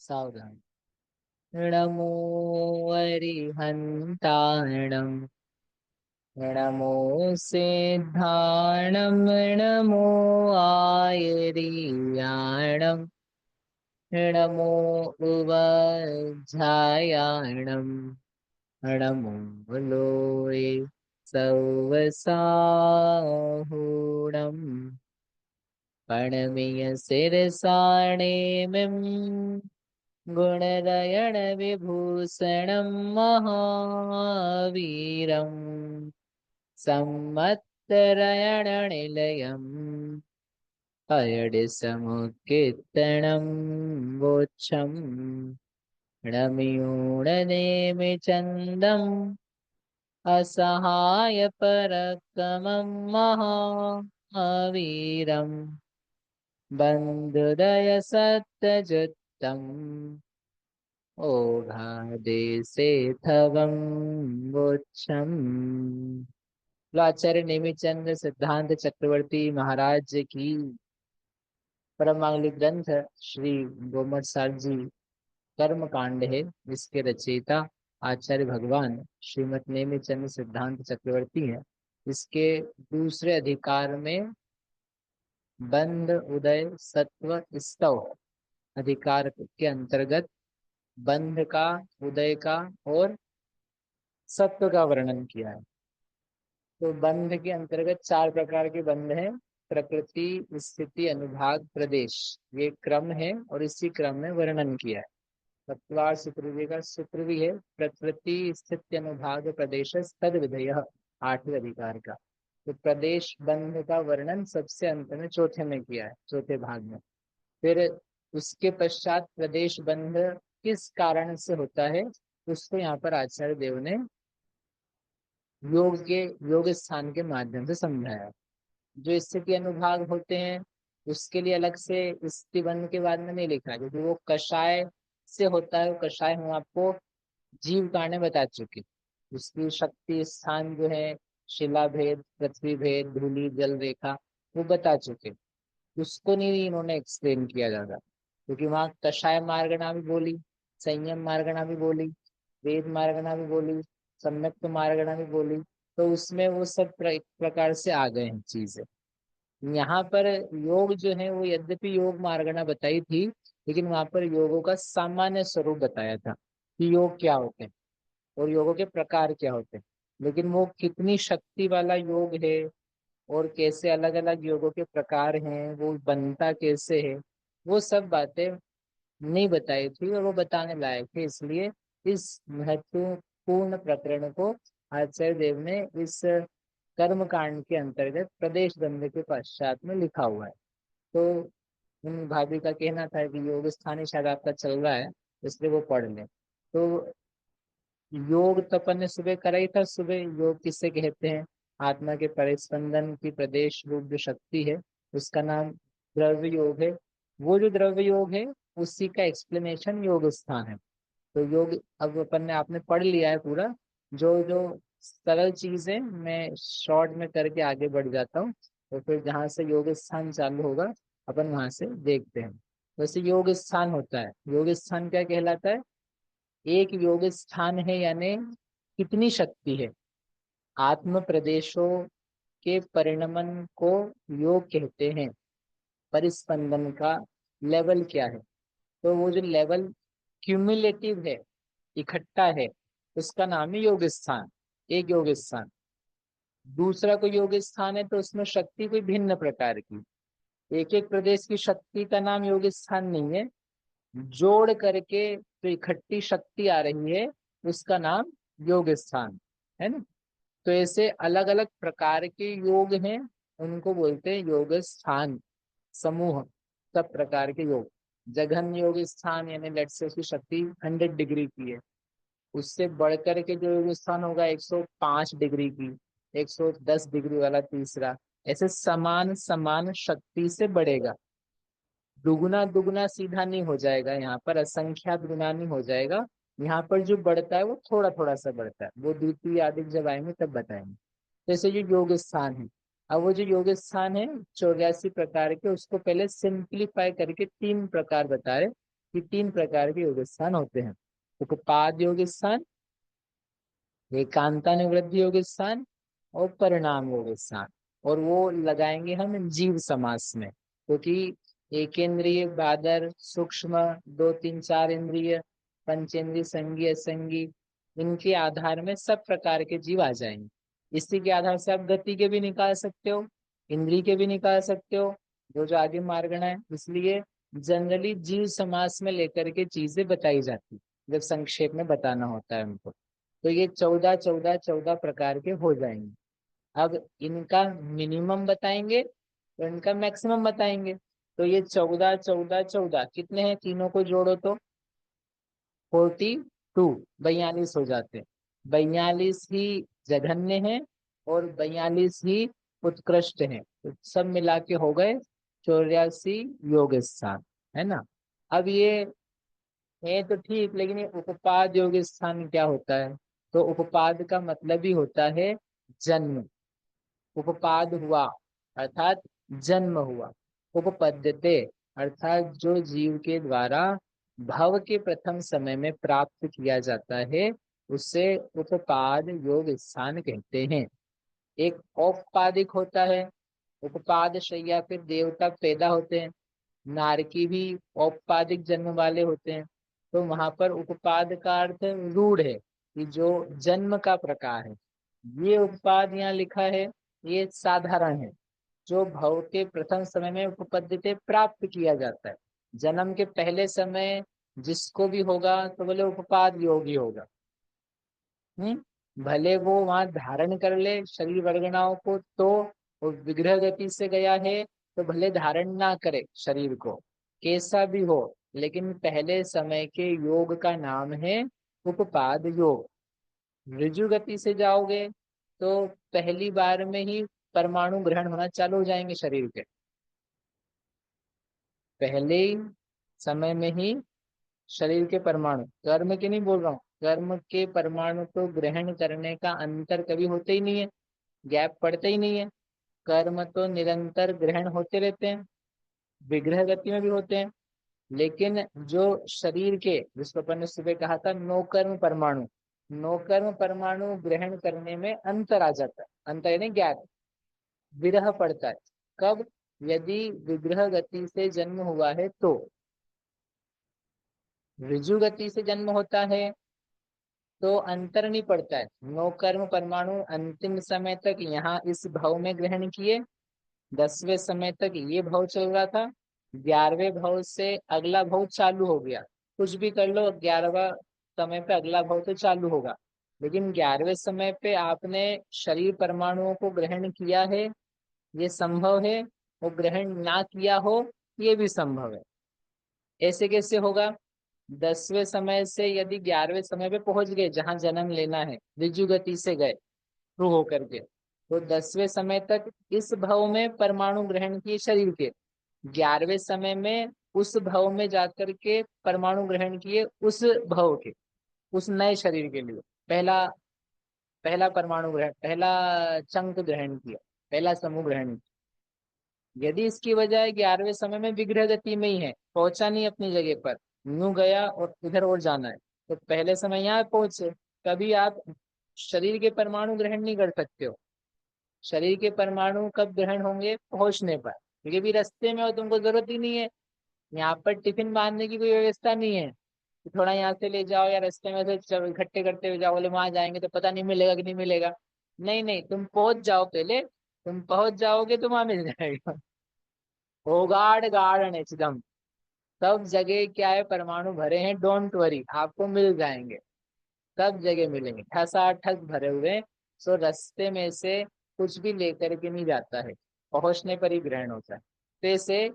सावधान। नमो अरिहन्ताणं, नमो सिद्धाणं, नमो आयर्याणं, नमो उवझायाणं, नमो लोये सवसाहुणम्, प्रणम्य शिरसाणेमिं गुणरयण विभूषणं महावीरम् सम्मत्तरयण निलयम् अयडिसमुत्कीर्तनं वोच्छम्, नमियूणनेमि चन्दम् असहाय पराक्रमं महावीरम् बन्धुदय सत्यजुत्तम् ओघादेशेथवं वोच्छम्। आचार्य नेमिचंद सिद्धांत चक्रवर्ती महाराज की परम मांगलिक ग्रंथ श्री गोमट सार जी कर्म कांड है। इसके रचयिता आचार्य भगवान श्रीमद नेमिचंद सिद्धांत चक्रवर्ती हैं। इसके दूसरे अधिकार में बंध उदय सत्व स्तव अधिकार के अंतर्गत बंध का, उदय का और सत्व का वर्णन किया है। तो बंध के अंतर्गत चार प्रकार के बंध हैं। प्रकृति, स्थिति, अनुभाग, प्रदेश, ये क्रम है और इसी क्रम में वर्णन किया है। तत्वार सूत्र का सूत्र भी है, प्रकृति स्थिति अनुभाग प्रदेश तद विधेय, आठवें अधिकार का। तो प्रदेश बंध का वर्णन सबसे अंत में चौथे में किया है, चौथे भाग में। फिर उसके पश्चात प्रदेश बंध किस कारण से होता है उसको यहाँ पर आचार्य देव ने योग स्थान के माध्यम से समझाया। जो स्थिति अनुभाग होते हैं उसके लिए अलग से स्थिति बंध के बाद में नहीं लिखा है, क्योंकि वो कषाय से होता है। वो कषाय हम आपको जीव कारण बता चुके। उसकी शक्ति स्थान जो है शिला भेद, पृथ्वी भेद, धूलि जल रेखा, वो बता चुके। उसको नहीं इन्होंने एक्सप्लेन किया ज्यादा, क्योंकि वहाँ कषाय मार्गना भी बोली, संयम मार्गना भी बोली, वेद मार्गना भी बोली, सम्यक्त मार्गना भी बोली। तो उसमें वो सब एक प्रकार से आ गए हैं चीजें। यहाँ पर योग जो है वो यद्यपि योग मार्गना बताई थी, लेकिन वहां पर योगों का सामान्य स्वरूप बताया था कि योग क्या होते हैं और योगों के प्रकार क्या होते हैं। लेकिन वो कितनी शक्ति वाला योग है और कैसे अलग अलग योगों के प्रकार हैं, वो बनता कैसे है, वो सब बातें नहीं बताई थी और वो बताने लायक थे। इसलिए इस महत्वपूर्ण प्रकरण को आचार्य देव ने इस कर्म कांड के अंतर्गत प्रदेश बंध के पश्चात में लिखा हुआ है। तो उन भाभी का कहना था कि योग स्थान ही शायद आपका चल रहा है, इसलिए वो पढ़ लें। तो योग तो अपन ने सुबह करा ही था। सुबह योग किससे कहते हैं? आत्मा के परिस्पंदन की प्रदेश रूप जो शक्ति है उसका नाम द्रव्य योग है। वो जो द्रव्य योग है उसी का एक्सप्लेनेशन योग स्थान है। तो योग अब अपन ने आपने पढ़ लिया है पूरा। जो जो सरल चीजें मैं शॉर्ट में करके आगे बढ़ जाता हूँ, तो फिर जहाँ से योग स्थान चालू होगा अपन वहां से देखते हैं। वैसे योग स्थान होता है, योग स्थान क्या कहलाता है? एक योग स्थान है यानी कितनी शक्ति है। आत्म प्रदेशों के परिणमन को योग कहते हैं। परिस्पंदन का लेवल क्या है? तो वो जो लेवल क्यूमुलेटिव है, इकट्ठा है, उसका नाम है योग स्थान। एक योग स्थान। दूसरा कोई योग स्थान है तो उसमें शक्ति कोई भिन्न प्रकार की। एक एक प्रदेश की शक्ति का नाम योग स्थान नहीं है, जोड़ करके जो इकट्ठी शक्ति आ रही है उसका नाम योग स्थान है ना। तो ऐसे अलग अलग प्रकार के योग हैं, उनको बोलते हैं योग स्थान। समूह, सब प्रकार के योग। जघन्य योग स्थान यानी लेट से उसकी शक्ति 100 डिग्री की है, उससे बढ़कर के जो योग स्थान होगा 105 डिग्री की, 110 डिग्री वाला तीसरा, ऐसे समान समान शक्ति से बढ़ेगा। दुगुना दुगुना सीधा नहीं हो जाएगा, यहाँ पर असंख्यात गुना नहीं हो जाएगा। यहाँ पर जो बढ़ता है वो थोड़ा थोड़ा सा बढ़ता है, वो द्वितीय आदिक जब आएंगे तब बताएंगे। जैसे जो योग स्थान है, अब वो जो योग स्थान है 84 प्रकार के, उसको पहले सिंप्लीफाई करके 3 प्रकार बता रहे कि 3 प्रकार के योग स्थान होते हैं। उपपाद योग स्थान, एकांतानुवृत्ति योग स्थान और परिणाम योग स्थान। और वो लगाएंगे हम जीव समास में, क्योंकि एकेंद्रिय, बादर, सूक्ष्म, 2 3 4 इंद्रिय, पंचेंद्रिय, संगी, असंगी, इनके आधार में सब प्रकार के जीव आ जाएंगे। इसी के आधार से आप गति के भी निकाल सकते हो, इंद्रिय के भी निकाल सकते हो, जो आगे मार्गण है। इसलिए जनरली जीव समास में लेकर के चीजें बताई जाती, जब संक्षेप में बताना होता है उनको। तो ये 14 प्रकार के हो जाएंगे। अब इनका मिनिमम बताएंगे तो इनका मैक्सिमम बताएंगे। तो ये 14 कितने हैं, तीनों को जोड़ो तो 42, 42 हो जाते हैं। 42 ही जघन्य है और 42 ही उत्कृष्ट है, तो सब मिला के हो गए 84 योग स्थान, है ना। अब ये है तो ठीक, लेकिन ये उपपाद योग स्थान क्या होता है? तो उपपाद का मतलब ही होता है जन्म। उपपाद हुआ अर्थात जन्म हुआ। उपपद्यते अर्थात जो जीव के द्वारा भव के प्रथम समय में प्राप्त किया जाता है, उसे उपपाद योग स्थान कहते हैं। एक औपपादिक होता है, उपपाद शैया फिर देवता पैदा होते हैं। नारकी भी औपपादिक जन्म वाले होते हैं। तो वहां पर उपपाद का अर्थ रूढ़ है, कि जो जन्म का प्रकार है। ये उपपाद यहाँ लिखा है, ये साधारण है, जो भव के प्रथम समय में उपपद्यते प्राप्त किया जाता है। जन्म के पहले समय जिसको भी होगा तो बोले उपपाद योगी होगा। भले वो वहां धारण कर ले शरीर वर्गणाओं को, तो वो विग्रह गति से गया है, तो भले धारण ना करे शरीर को, कैसा भी हो, लेकिन पहले समय के योग का नाम है उपपाद योग। ऋजु गति से जाओगे तो पहली बार में ही परमाणु ग्रहण होना चालू हो जाएंगे शरीर के, पहले ही समय में ही शरीर के परमाणु, कर्म के नहीं बोल रहा हूँ, कर्म के परमाणु तो ग्रहण करने का अंतर कभी होते ही नहीं है, गैप पड़ते ही नहीं है। कर्म तो निरंतर ग्रहण होते रहते हैं, विग्रह गति में भी होते हैं। लेकिन जो शरीर के, जिसको अपन ने सुबह कहा था नौकर्म परमाणु, नौकर्म परमाणु ग्रहण करने में अंतर आ जाता है, अंतर यानी गैप, विरह पड़ता है। कब? यदि विग्रह गति से जन्म हुआ है तो। ऋजु गति से जन्म होता है तो अंतर नहीं पड़ता है। नौ कर्म परमाणु अंतिम समय तक यहाँ इस भाव में ग्रहण किए, 10वें समय तक ये भाव चल रहा था, 11वें भाव से अगला भाव चालू हो गया। कुछ भी कर लो, 11वां समय पे अगला भाव तो चालू होगा। लेकिन 11वें समय पे आपने शरीर परमाणुओं को ग्रहण किया है, ये संभव है। वो ग्रहण ना किया हो, ये भी संभव है। ऐसे कैसे होगा? 10वें समय से यदि 11वें समय पे पहुंच गए जहां जन्म लेना है, ऋजु गति से गए शुरू होकर के, तो 10वें समय तक इस भव में परमाणु ग्रहण किए शरीर के, 11वें समय में उस भव में जाकर के परमाणु ग्रहण किए उस भव के, उस नए शरीर के लिए पहला पहला परमाणु ग्रहण, पहला चंक ग्रहण किया, पहला समूह ग्रहण किया। यदि इसकी वजह 11वें समय में विग्रह गति में ही है, पहुंचा नहीं अपनी जगह पर, यूं गया और इधर और जाना है, तो पहले समय यहाँ पहुंचे। कभी आप शरीर के परमाणु ग्रहण नहीं कर सकते हो। शरीर के परमाणु कब ग्रहण होंगे? पहुंचने पर, क्योंकि भी रास्ते में हो, तुमको जरूरत ही नहीं है। यहाँ पर टिफिन बांधने की कोई व्यवस्था नहीं है कि थोड़ा यहाँ से ले जाओ या रास्ते में से इकट्ठे करते हुए जाओ, बोले वहां जाएंगे तो पता नहीं मिलेगा कि नहीं मिलेगा। नहीं नहीं, तुम पहुंच जाओ, पहले तुम पहुंच जाओगे तो वहां मिल जाएगा। होगाड़ गाड़ एकदम सब जगह क्या है, परमाणु भरे हैं, डोंट वरी, आपको मिल जाएंगे, सब जगह मिलेंगे, ठसाठस भरे हुए। सो रास्ते में से कुछ भी लेकर के नहीं जाता है, पहुंचने पर ही ग्रहण होता है। तो ऐसे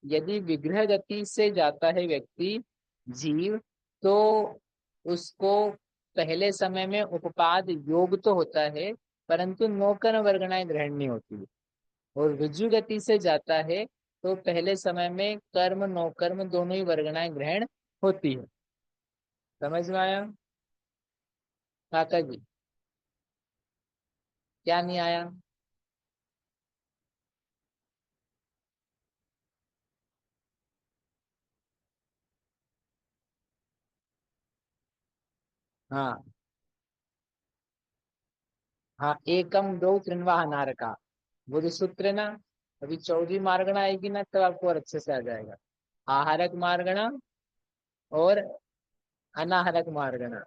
यदि विग्रह गति से जाता है व्यक्ति, जीव, तो उसको पहले समय में उपपाद योग तो होता है, परंतु नौकर्म वर्गणाएं ग्रहण नहीं होती है। और ऋजु गति से जाता है तो पहले समय में कर्म नौकर्म दोनों ही वर्गणाएं ग्रहण होती है। समझ में आया काका जी? क्या नहीं आया? हाँ हाँ, एकम दो त्रिनवा अनारका, वो जो सूत्र है ना, अभी चौथी मार्गना आएगी ना तब आपको और अच्छे से आ जाएगा। आहारक मार्गना और अनाहरक मार्गना।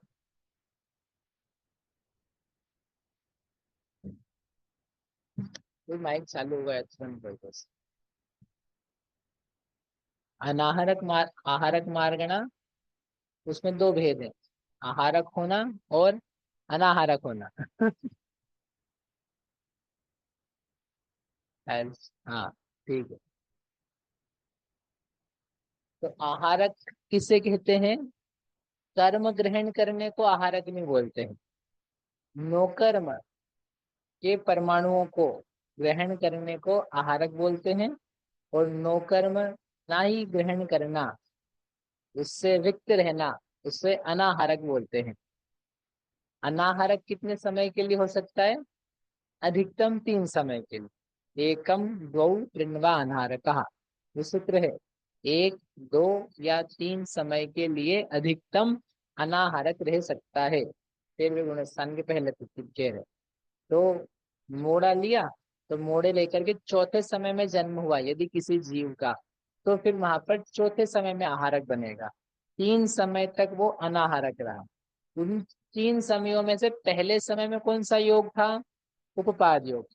तो माइक चालू हुआ है तुरंत बस। आहारक मार्गना, उसमें दो भेद है, आहारक होना और अनाहारक होना। हाँ ठीक है। तो आहारक किसे कहते हैं? कर्म ग्रहण करने को आहारक नहीं बोलते हैं। नौकर्म के परमाणुओं को ग्रहण करने को आहारक बोलते हैं। और नौकर्म ना ही ग्रहण करना, उससे रिक्त रहना, उससे अनाहारक बोलते हैं। अनाहारक कितने समय के लिए हो सकता है? अधिकतम 3 समय के लिए। एकम द्वौ त्रिन्वा अनाहारक, ये सूत्र है। 1 2 या 3 समय के लिए अधिकतम अनाहारक रह सकता है। फिर गुणस्थान के पहले के है। तो मोड़ा लिया, तो मोड़े लेकर के चौथे समय में जन्म हुआ यदि किसी जीव का, तो फिर वहां पर चौथे समय में आहारक बनेगा। 3 समय तक वो अनाहारक रहा। उन 3 समयों में से पहले समय में कौन सा योग था? उपपाद योग।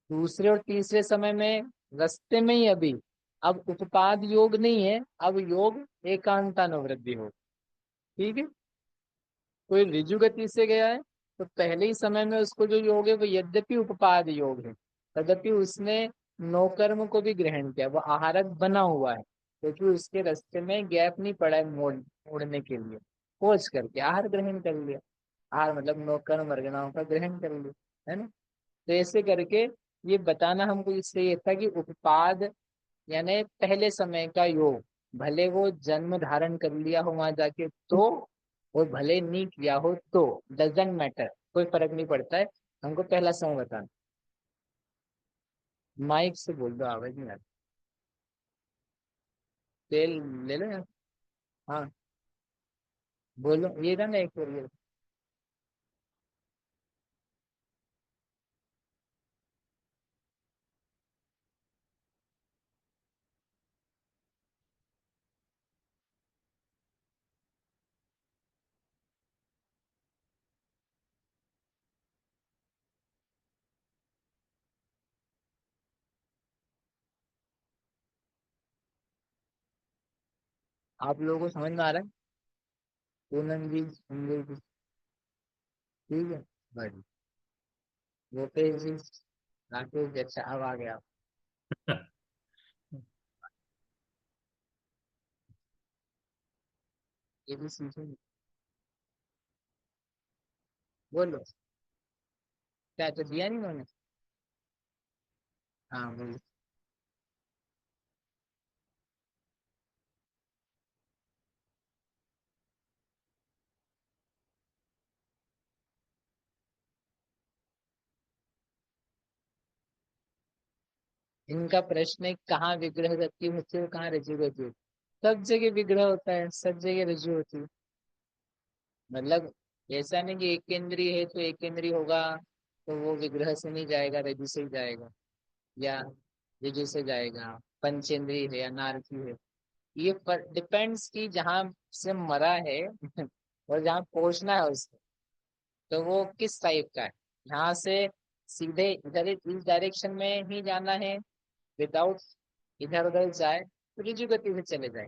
दूसरे और तीसरे समय में रास्ते में ही अभी अब उपपाद योग नहीं है, अब योग एकांतानुवृद्धि हो। ठीक है। कोई ऋजु गति से गया है तो पहले ही समय में उसको जो योग है वो यद्यपि उपपाद योग है, तदपि उसने नौकर्म को भी ग्रहण किया, वो आहारक बना हुआ है, क्योंकि उसके रास्ते में गैप नहीं पड़ा है मोड़ने के लिए। खोज करके आहार ग्रहण कर लिया। आहार मतलब नौकर्म वर्गनाओं का ग्रहण कर लिया, है ना। तो ऐसे करके ये बताना हमको इससे ये था कि उपपाद यानी पहले समय का योग, भले वो जन्म धारण कर लिया हो वहां जाके तो, और भले नहीं किया हो तो, डजेंट मैटर, कोई फर्क नहीं पड़ता है। हमको पहला समय बताना। माइक से बोल दो, आवाज नहीं आती। तेल ले लो यार। हाँ बोलो, ये था ना एक बार ये। आप लोगों को समझ में आ रहा है? पूनम जी, संजय जी, ठीक है। बड़ी गोपेश जी, राकेश जी, अच्छा अब आ गया। ये भी सीखे। बोलो, क्या तो दिया नहीं उन्होंने? हाँ बोलो। इनका प्रश्न है कहाँ विग्रह गति होती है और कहाँ रज्जु गति होती है। सब जगह विग्रह होता है, सब जगह रज्जु होती है। मतलब ऐसा नहीं कि एक केंद्रीय है तो एक केंद्रीय होगा तो वो विग्रह से नहीं जाएगा, रज्जु से ही जाएगा, या रज्जु से जाएगा। पंचेंद्रीय है या नारकी है, ये डिपेंड्स कि जहाँ से मरा है और जहाँ पहुंचना है उसको, तो वो किस टाइप का है। यहाँ से सीधे इधर इस डायरेक्शन में ही जाना है, विदाउट इधर उधर जाए तो ऋजु गति से चले जाए।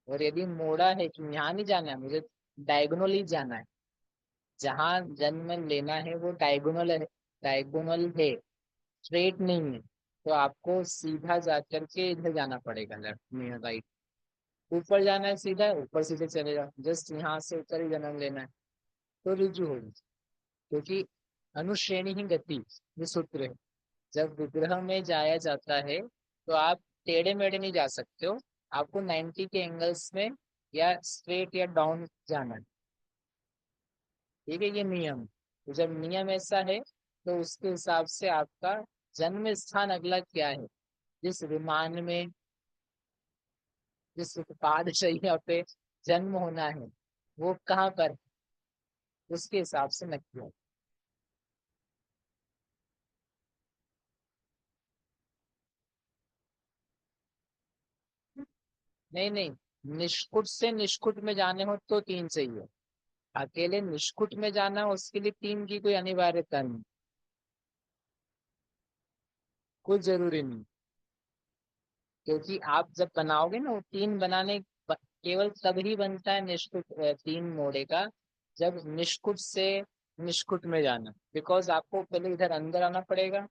और यदि मोड़ा है कि यहाँ नहीं जाना है, मुझे डायगोनली जाना है, जहाँ जन्म लेना है वो डायगोनल है, डायगोनल है, स्ट्रेट नहीं है, तो आपको सीधा जा करके इधर जाना पड़ेगा, लेफ्ट में राइट। ऊपर जाना है सीधा, ऊपर सीधे चले जाओ, जस्ट यहाँ से ऊपर ही जन्म लेना है तो ऋजु होगी। क्योंकि अनुश्रेणी ही गति, ये सूत्र है। जब विग्रह में जाया जाता है तो आप टेढ़े मेढ़े नहीं जा सकते हो, आपको 90 के एंगल्स में या स्ट्रेट या डाउन जाना है। ठीक है, ये नियम। तो जब नियम ऐसा है तो उसके हिसाब से आपका जन्म स्थान अगला क्या है, जिस विमान में, जिस उत्पाद शैया पे जन्म होना है वो कहाँ पर, उसके हिसाब से नक्की है। नहीं नहीं, निष्कुट से निष्कुट में जाने हो तो तीन चाहिए। अकेले निष्कुट में जाना उसके लिए तीन की कोई अनिवार्यता नहीं, कुछ जरूरी नहीं। क्योंकि आप जब बनाओगे ना, वो तीन बनाने केवल तभी बनता है निष्कुट, तीन मोड़े का, जब निष्कुट से निष्कुट में जाना। बिकॉज आपको पहले इधर अंदर आना पड़ेगा,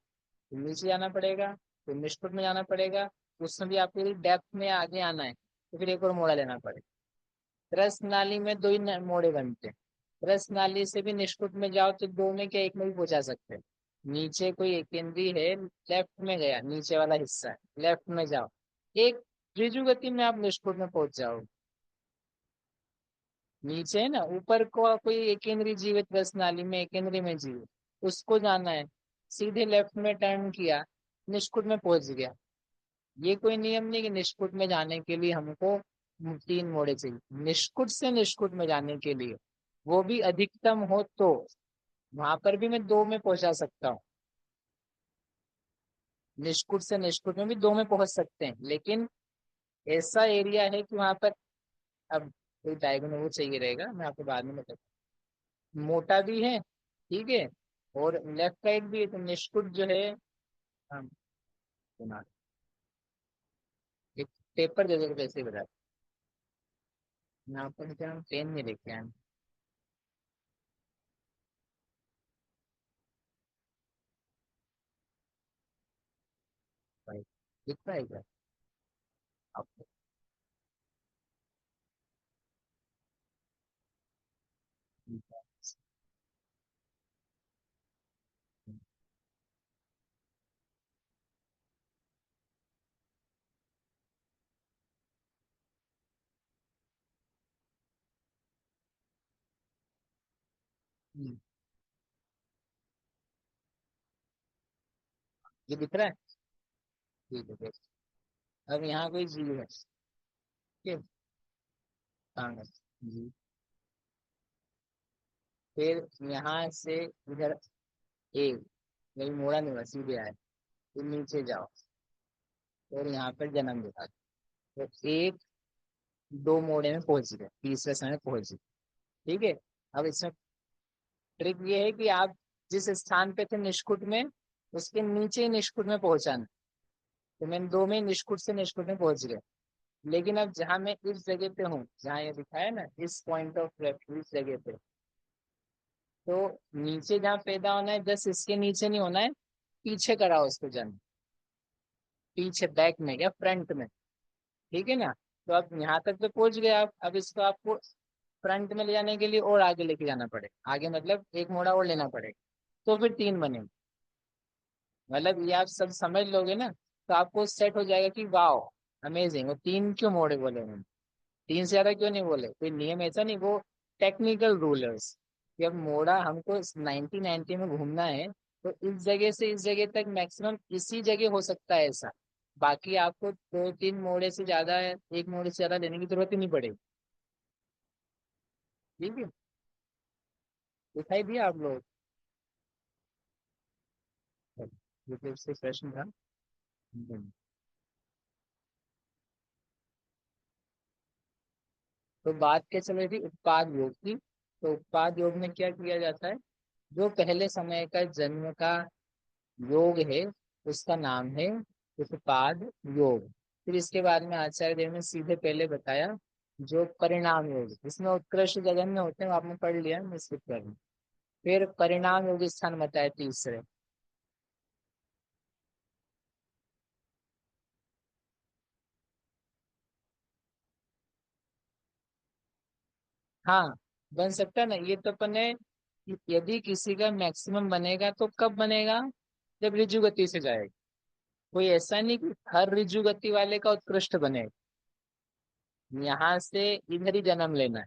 फिर नीचे जाना पड़ेगा, फिर निष्कुट में जाना पड़ेगा, उसमें भी आपको डेप्थ में आगे आना है तो फिर एक और मोड़ा लेना पड़ेगा। रस नाली में दो ही मोड़े बनते हैं। रस नाली से भी निष्कुट में जाओ तो दो में क्या एक में भी पहुंचा सकते हैं। नीचे कोई एक केंद्री है, लेफ्ट में गया, नीचे वाला हिस्सा है, लेफ्ट में जाओ, एक ऋजु गति में आप निष्कुट में पहुंच जाओ। नीचे है ना, ऊपर को कोई एक केंद्रीय जीवित रस नाली में, एक केंद्रीय में जीवित, उसको जाना है, सीधे लेफ्ट में टर्न किया, निष्कुट में पहुंच गया। ये कोई नियम नहीं कि निष्कुट में जाने के लिए हमको तीन मोड़े चाहिए। निष्कुट से निष्कुट में जाने के लिए, वो भी अधिकतम हो तो वहां पर भी मैं दो में पहुंचा सकता हूँ। निष्कुट से निष्कुट में भी दो में पहुंच सकते हैं, लेकिन ऐसा एरिया है कि वहां पर, अब कोई डायगोनल वो चाहिए रहेगा, मैं आपको बाद में बताऊँ। मोटा भी है, ठीक है, और लेफ्ट राइट भी है, तो निष्कुट जो है, हम सुना, एक पेपर दे दो कैसे बता। यहाँ पर क्या, हम पेन नहीं लेके आए। भाई दिख रहा है क्या आपको? हम्म, ये दिख रहा है, ठीक है देख। अब यहाँ कोई जीव है, ठीक है, कहाँ है? जी। फिर यहाँ से इधर एक, नहीं मोड़ा नहीं हुआ, सीधे आए, फिर नीचे जाओ और यहाँ पर जन्म दिखा दो। तो एक, दो मोड़े में पहुंच गए, तीसरे समय पहुंच गए। ठीक है, अब इसमें ट्रिक ये है कि आप जिस स्थान पे थे निष्कुट में, उसके नीचे ही निष्कुट में पहुंचाना। तो मैंने दो में निष्कुट से निष्कुट में पहुंच गए। लेकिन अब जहाँ मैं इस जगह पे हूँ, जहाँ ये दिखाया है ना, इस पॉइंट ऑफ रेफरेंस इस जगह पे, तो नीचे जहाँ पैदा होना है, जस्ट इसके नीचे नहीं होना है, पीछे करा उसको जन्म, पीछे बैक में या फ्रंट में। ठीक है ना, तो अब यहाँ तक तो पहुंच गए आप, अब इसको आपको फ्रंट में ले जाने के लिए और आगे लेके जाना पड़ेगा, आगे मतलब एक मोड़ा और लेना पड़ेगा, तो फिर तीन बने। मतलब ये आप सब समझ लोगे ना, तो आपको सेट हो जाएगा कि वाह, अमेजिंग। वो तीन क्यों मोड़े बोले उन्होंने, तीन से ज्यादा क्यों नहीं बोले, कोई नियम ऐसा नहीं, वो टेक्निकल रूलर्स, कि अब मोड़ा हमको 90-90 में घूमना है, तो इस जगह से इस जगह तक मैक्सिमम इसी जगह हो सकता है ऐसा। बाकी आपको दो तीन मोड़े से ज्यादा, एक मोड़े से ज्यादा लेने की जरूरत ही नहीं पड़ेगी। ठीक है, दिखाई दिया आप लोग? ये फिर से प्रश्न था। तो बात क्या चल रही थी, उत्पाद योग की। तो उत्पाद योग में क्या किया जाता है, जो पहले समय का जन्म का योग है उसका नाम है उत्पाद योग। फिर इसके बाद में आचार्य देव ने सीधे पहले बताया जो परिणाम योग, इसमें उत्कृष्ट जगन्य होते हैं, आपने पढ़ लिया, मैं स्किप कर रहा हूँ। फिर परिणाम योग स्थान बताए तीसरे। हाँ बन सकता है ना, ये तो अपन ने, यदि किसी का मैक्सिमम बनेगा तो कब बनेगा, जब ऋजु गति से जाएगा। कोई ऐसा नहीं कि हर ऋजु गति वाले का उत्कृष्ट बनेगा, यहाँ से इधर ही जन्म लेना है।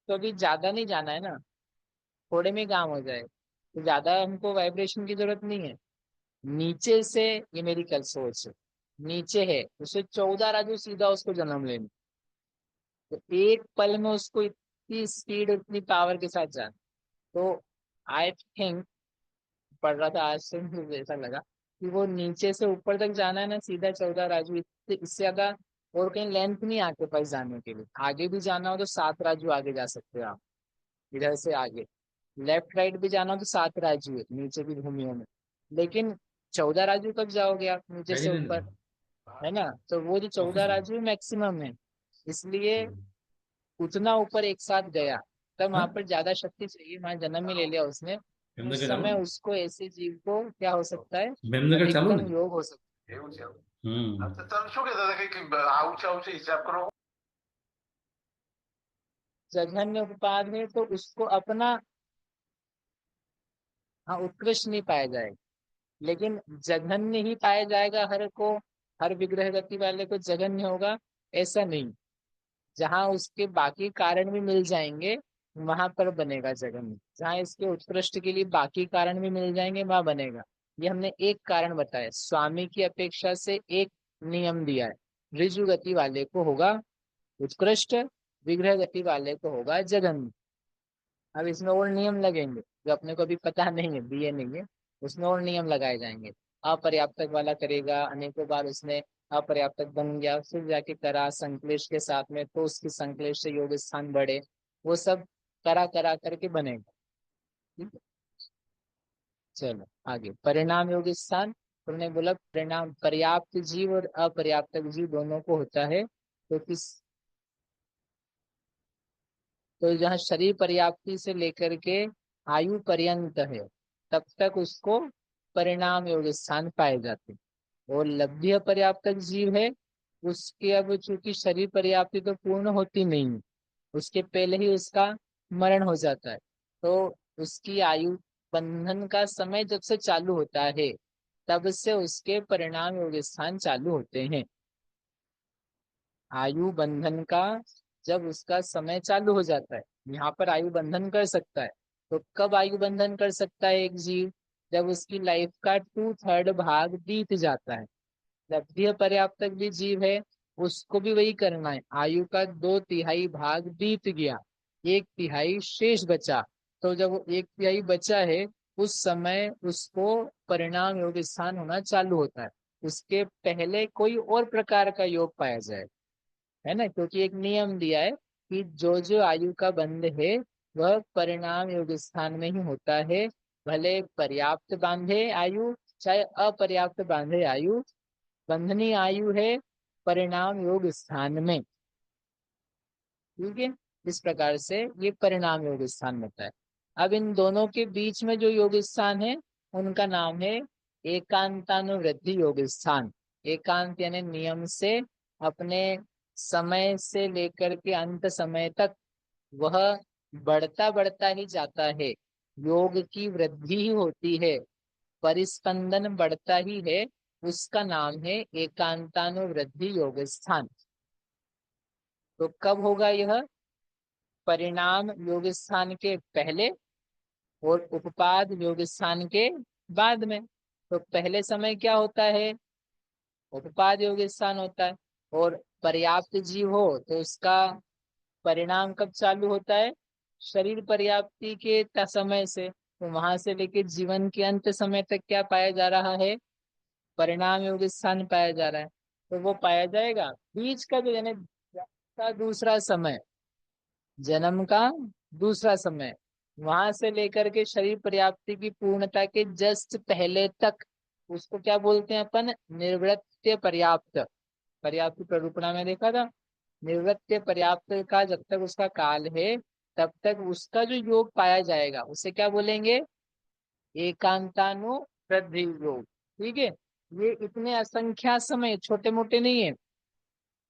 तो अभी ज्यादा नहीं जाना है ना, थोड़े में काम हो जाए, तो ज्यादा हमको वाइब्रेशन की जरूरत नहीं है। नीचे से, ये मेरी कल सोच है, नीचे है उसे 14 राजू सीधा उसको जन्म लेना, तो एक पल में उसको इतनी स्पीड इतनी पावर के साथ जाना। तो आई थिंक, पढ़ रहा था आज से, मुझे ऐसा लगा कि वो नीचे से ऊपर तक जाना है ना सीधा 14 राजू, इससे ज्यादा और कहीं लेंथ नहीं है आपके पास जाने के लिए। आगे भी जाना हो तो 7 राजू आगे जा सकते हो आप, इधर से आगे। लेफ्ट राइट भी जाना हो तो 7 राजू है नीचे की भूमियों में, लेकिन 14 राजू कब जाओगे आप नीचे से नहीं, ऊपर, है ना। तो वो जो 14 ऑफिस में। राजू मैक्सिमम है, इसलिए उतना ऊपर एक साथ गया, तब वहां हाँ, पर ज्यादा शक्ति चाहिए, वहां जन्म ही ले लिया उसने। मेमनगर उस जाओ समय ना। उसको ऐसे जीव को क्या हो सकता है, मेमनगर चालू अधिकतम ने. योग हो सकता એવું છે. હમ. તમે શું કહેતા હતા કે આવું છે હિસાબ કરો? है। जघन्य उपपाद है तो उसको अपना, हाँ उत्कृष्ट नहीं पाया जाएगा, लेकिन जघन्य ही पाया जाएगा हर को, हर विग्रह गति वाले को जघन्य होगा, ऐसा नहीं। जहाँ उसके बाकी कारण भी मिल जाएंगे वहां पर बनेगा जघन्य, जहाँ इसके उत्कृष्ट के लिए बाकी कारण भी मिल जाएंगे वहां बनेगा। ये हमने एक कारण बताया, स्वामी की अपेक्षा से एक नियम दिया है, ऋजु गति वाले को होगा उत्कृष्ट, विग्रह गति वाले को होगा जघन्य। अब इसमें और नियम लगेंगे जो अपने को अभी पता नहीं है, दिए नहीं है, उसमें और नियम लगाए जाएंगे। अपर्याप्तक वाला करेगा, अनेकों बार उसने अपर्याप्तक बन गया, फिर जाके करा संक्लेश के साथ में, तो उसकी संक्लेश से योग स्थान बढ़े, वो सब करा करा करके बनेगा। ठीक है, चलो आगे परिणाम योग स्थान। तुमने बोला परिणाम पर्याप्त जीव और अपर्याप्तक जीव दोनों को होता है, तो किस, तो जहाँ शरीर पर्याप्ति से लेकर के आयु पर्यंत है तब तक उसको परिणाम योग स्थान पाए जाते हैं। और लब्ध्य पर्याप्तक जीव है, उसके अब चूंकि शरीर पर्याप्ति तो पूर्ण होती नहीं है, उसके पहले ही उसका मरण हो जाता है, तो उसकी आयु बंधन का समय जब से चालू होता है तब से उसके परिणाम योग स्थान चालू होते हैं। आयु बंधन का जब उसका समय चालू हो जाता है, यहाँ पर आयु बंधन कर सकता है, तो कब आयु बंधन कर सकता है एक जीव, जब उसकी लाइफ का 2/3 भाग बीत जाता है। लब्ध्य पर्याप्तक भी जीव है, उसको भी वही करना है, आयु का 2/3 भाग बीत गया, 1/3 शेष बचा, तो जब वो 1/3 बचा है उस समय उसको परिणाम योग स्थान होना चालू होता है। उसके पहले कोई और प्रकार का योग पाया जाए, है ना, क्योंकि एक नियम दिया है कि जो जो आयु का बंध है वह परिणाम योग स्थान में ही होता है, भले पर्याप्त बांधे आयु चाहे अपर्याप्त बांधे आयु, बंधनी आयु है परिणाम योग स्थान में। ठीक है, इस प्रकार से ये परिणाम योग स्थान होता है। अब इन दोनों के बीच में जो योग स्थान है उनका नाम है एकांतानुवृद्धि योग स्थान। एकांत यानी नियम से, अपने समय से लेकर के अंत समय तक वह बढ़ता बढ़ता ही जाता है, योग की वृद्धि ही होती है, परिस्पंदन बढ़ता ही है, उसका नाम है एकांतानुवृद्धि योग स्थान। तो कब होगा यह, परिणाम योग स्थान के पहले और उपपाद योग स्थान के बाद में। तो पहले समय क्या होता है, उपपाद योग स्थान होता है, और पर्याप्त जीव हो तो उसका परिणाम कब चालू होता है, शरीर पर्याप्ति के समय से, तो वहां से लेके जीवन के अंत समय तक क्या पाया जा रहा है, परिणाम योग स्थान पाया जा रहा है। तो वो पाया जाएगा बीच का जो यानी का दूसरा समय, जन्म का दूसरा समय, वहां से लेकर के शरीर पर्याप्ति की पूर्णता के जस्ट पहले तक, उसको क्या बोलते हैं अपन, निर्वृत्य पर्याप्त। पर्याप्त प्ररूपणा में देखा था, निवृत्य पर्याप्त का जब तक उसका काल है तब तक उसका जो योग पाया जाएगा उसे क्या बोलेंगे, एकांतानुवृद्धि योग। ठीक है, ये इतने असंख्या समय छोटे मोटे नहीं है,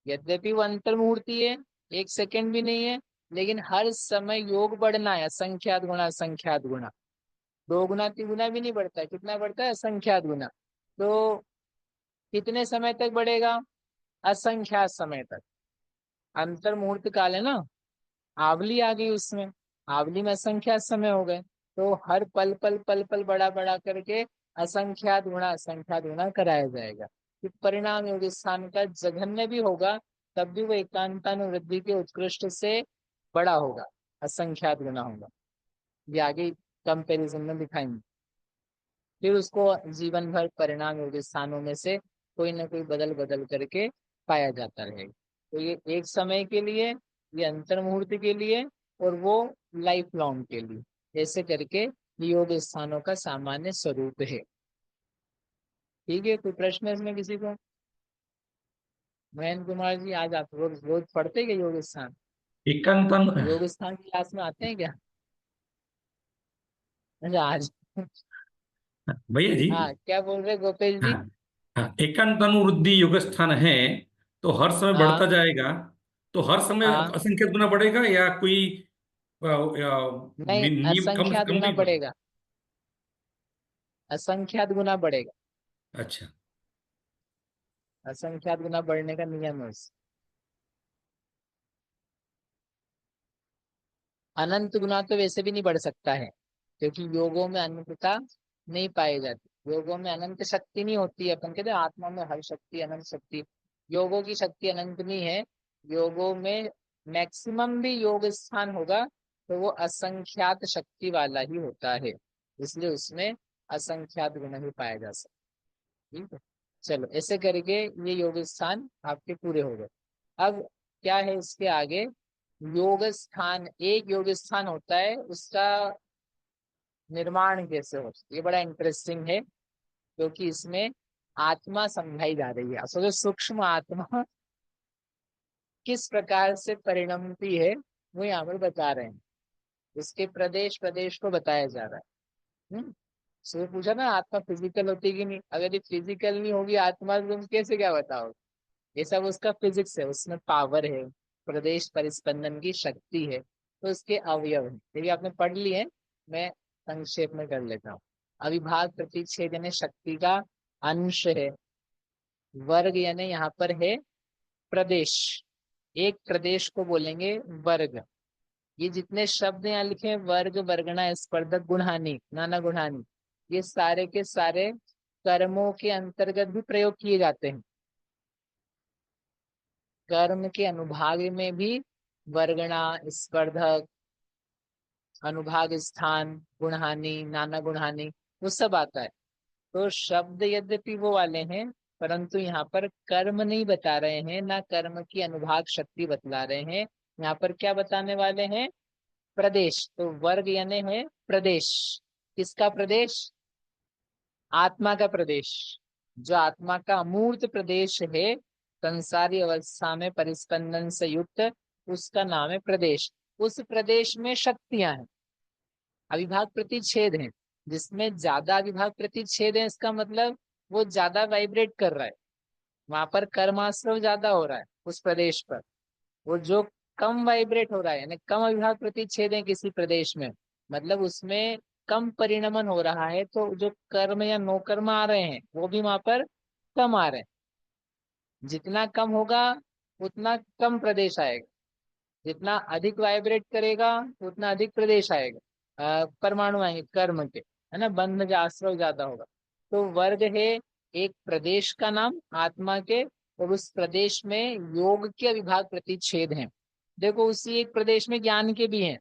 यद्यपि वो अंतर मुहूर्ती है, 1 सेकंड भी नहीं है, लेकिन हर समय योग बढ़ना है, असंख्यात गुना असंख्यात गुना। दो गुना तिगुना भी नहीं बढ़ता है, कितना बढ़ता है? असंख्यात गुना। तो कितने समय तक बढ़ेगा? असंख्यात समय तक। अंतर मुहूर्त काल है ना, आवली आ गई उसमें, आवली में असंख्यात समय हो गए, तो हर पल पल पल पल बड़ा बड़ा करके असंख्यात गुणा कराया जाएगा। फिर परिणाम योग स्थान का जघन्य भी होगा, तब भी वो एकांतानुवृद्धि के उत्कृष्ट से बड़ा होगा, असंख्यात गुना होगा। ये आगे कंपैरिजन में दिखाएंगे। फिर उसको जीवन भर परिणाम योग स्थानों में से कोई ना कोई बदल बदल करके पाया जाता रहेगा। तो ये एक समय के लिए, ये अंतर मुहूर्त के लिए, और वो लाइफ लॉन्ग के लिए, ऐसे करके योग स्थानों का सामान्य स्वरूप है। ठीक है, कोई प्रश्न है इसमें किसी को? महेंद्र कुमार जी, आज आप रोज रोज पढ़ते क्या योग स्थान? एकांतन योग स्थान की क्लास में आते हैं क्या? अच्छा, आज। भैया जी, हाँ, क्या बोल रहे गोपेश हाँ जी? हाँ, एकांतानुवृद्धि योग स्थान है तो हर समय बढ़ता हाँ जाएगा, तो हर समय हाँ, असंख्य गुना बढ़ेगा या कोई नहीं, नियम कम असंख्यात कम गुना नहीं बढ़ेगा? बढ़ेगा, असंख्यात गुना बढ़ेगा। अच्छा। असंख्यात गुना बढ़ने का नियम है अनंत गुना तो वैसे भी नहीं बढ़ सकता है, क्योंकि योगों में अनंतता नहीं पाई जाती। योगों में अनंत शक्ति नहीं होती है। अपन कहते हैं आत्मा में हर शक्ति अनंत शक्ति, योगों की शक्ति अनंत नहीं है। योगों में मैक्सिमम भी योग स्थान होगा तो वो असंख्यात शक्ति वाला ही होता है, इसलिए उसमें असंख्यात गुण ही पाया जा सकता है। ठीक है, चलो ऐसे करके ये योग स्थान आपके पूरे हो गए। अब क्या है इसके आगे? योग स्थान, एक योग स्थान होता है, उसका निर्माण कैसे होता है, ये बड़ा इंटरेस्टिंग है, क्योंकि इसमें आत्मा समझाई जा रही है। असल सूक्ष्म आत्मा किस प्रकार से परिणमती है, वो यहाँ पर बता रहे हैं। इसके प्रदेश प्रदेश को बताया जा रहा है। सो पूछा ना, आत्मा फिजिकल होती है कि नहीं? अगर ये फिजिकल नहीं होगी आत्मा, तो तुम कैसे क्या बताओ? ये सब उसका फिजिक्स है, उसमें पावर है, प्रदेश परिस्पंदन की शक्ति है, तो उसके अवयव है। ये भी आपने पढ़ लिए हैं, मैं संक्षेप में कर लेता हूँ। अविभाग प्रतिच्छेद यानी शक्ति का अंश है। वर्ग यानी यहाँ पर है प्रदेश, एक प्रदेश को बोलेंगे वर्ग। ये जितने शब्द यहाँ लिखे हैं, वर्ग, वर्गणा, स्पर्धक, गुणहानि, नाना गुणहानि, ये सारे के सारे कर्मों के अंतर्गत भी प्रयोग किए जाते हैं। कर्म के अनुभाग में भी वर्गणा, स्पर्धक, अनुभाग स्थान, गुणहानि, नाना गुणहानि, वो सब आता है। तो शब्द यद्यपि वो वाले हैं, परंतु यहाँ पर कर्म नहीं बता रहे हैं, ना कर्म की अनुभाग शक्ति बतला रहे हैं। यहाँ पर क्या बताने वाले हैं? प्रदेश। तो वर्ग यानी है प्रदेश। किसका प्रदेश? आत्मा का प्रदेश। जो आत्मा का अमूर्त प्रदेश है, संसारी अवस्था में परिस्पंदन से युक्त, उसका नाम है प्रदेश। उस प्रदेश में शक्तियां हैं, अविभाग प्रतिच्छेद हैं। जिसमें ज्यादा अविभाग प्रतिच्छेद है, इसका मतलब वो ज्यादा वाइब्रेट कर रहा है, वहां पर कर्माश्रव ज्यादा हो रहा है उस प्रदेश पर। वो जो कम वाइब्रेट हो रहा है, यानी कम अविभाग प्रतिच्छेद है किसी प्रदेश में, मतलब उसमें कम परिणमन हो रहा है, तो जो कर्म या नो कर्म आ रहे हैं वो भी वहां पर कम आ रहे हैं। जितना कम होगा उतना कम प्रदेश आएगा, जितना अधिक वाइब्रेट करेगा उतना अधिक प्रदेश आएगा। परमाणु आएंगे कर्म के, है ना, बंध का आश्रय ज्यादा होगा। तो वर्ग है एक प्रदेश का नाम आत्मा के, और उस प्रदेश में योग के विभाग प्रतिच्छेद हैं। देखो, उसी एक प्रदेश में ज्ञान के भी हैं,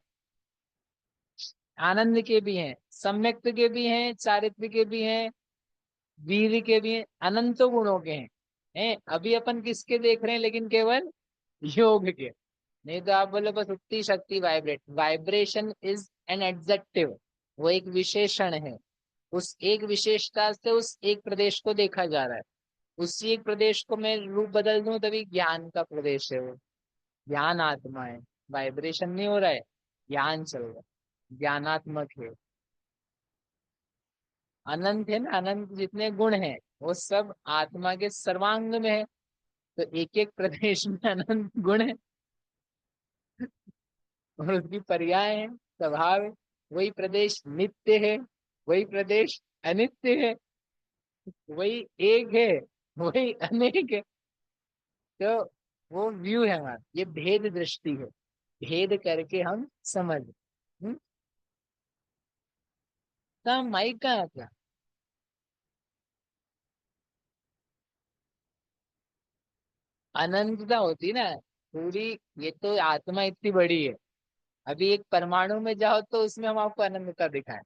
आनंद के भी हैं, सम्यक्त के भी हैं, चारित्र के भी हैं, वीर के भी हैं, अनंत गुणों के हैं। अभी अपन किसके देख रहे हैं? लेकिन केवल योग के। नहीं तो आप बोले बस उतनी शक्ति vibrate, vibration is an adjective, वो एक विशेषण है। उस एक विशेषता से उस एक प्रदेश को देखा जा रहा है। उसी एक प्रदेश को मैं रूप बदल दूं तभी ज्ञान का प्रदेश है वो, ज्ञान आत्मा है। वाइब्रेशन नहीं हो रहा है, ज्ञान चल रहा है, ज्ञानात्मक है। अनंत है ना, अनंत जितने गुण हैं वो सब आत्मा के सर्वांग में है। तो एक एक प्रदेश में अनंत गुण है। और उसकी पर्याय है, स्वभाव है। वही प्रदेश नित्य है, वही प्रदेश अनित्य है, वही एक है, वही अनेक है। तो वो व्यू है हमारा, ये भेद दृष्टि है, भेद करके हम समझ। तो माइक का क्या अनंतता होती ना पूरी। ये तो आत्मा इतनी बड़ी है, अभी एक परमाणु में जाओ तो उसमें हम आपको अनंतता दिखाएं।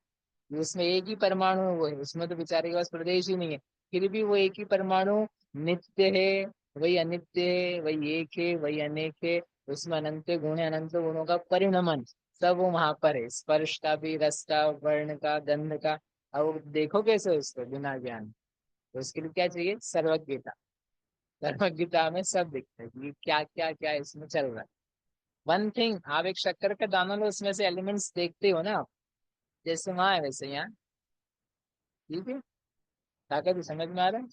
उसमें एक ही परमाणु है, वो है उसमें तो बेचारे के पास प्रदेश ही नहीं है, फिर भी वो एक ही परमाणु नित्य है, वही अनित्य है, वही एक है, वही अनेक है। उसमें अनंत गुण है, अनंत गुणों का परिणमन सब वो वहां पर है, स्पर्श का भी, रस का, वर्ण का, गंध का। अब देखो कैसे उसको बिना ज्ञान, तो उसके लिए क्या चाहिए? सर्वज्ञता। सर्वज्ञता में सब दिखता है कि क्या क्या क्या इसमें चल रहा है। वन थिंग, आप एक शक्कर का दाना लो, उसमें से एलिमेंट्स देखते हो ना, जैसे वहां है वैसे यहाँ। ठीक है, ताकत समझ में आ रहा है?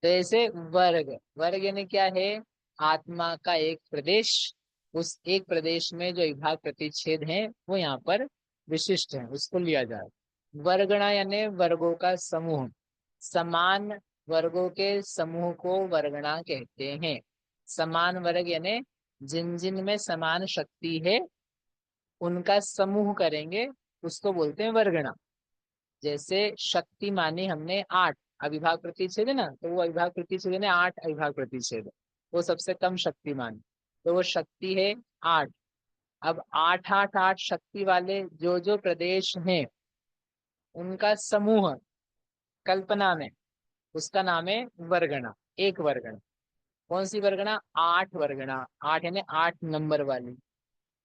तो ऐसे वर्ग, वर्ग यानी क्या है? आत्मा का एक प्रदेश, उस एक प्रदेश में जो विभाग प्रतिच्छेद हैं वो यहाँ पर विशिष्ट है, उसको लिया जाए। वर्गणा यानी वर्गों का समूह, समान वर्गों के समूह को वर्गणा कहते हैं। समान वर्ग यानी जिन जिन में समान शक्ति है उनका समूह करेंगे, उसको बोलते हैं वर्गणा। जैसे शक्ति मानी हमने 8 अविभाग प्रतिच्छेद है ना, तो वो अविभाग प्रतिच्छेद है 8 अविभाग प्रतिच्छेद है, वो सबसे कम शक्ति मानी, तो वो शक्ति है 8। अब 8 8 8 शक्ति वाले जो जो प्रदेश हैं उनका समूह कल्पना में, उसका नाम है वर्गणा। एक वर्गणा, कौन सी वर्गणा? 8 वर्गणा, 8 यानी 8 नंबर वाली।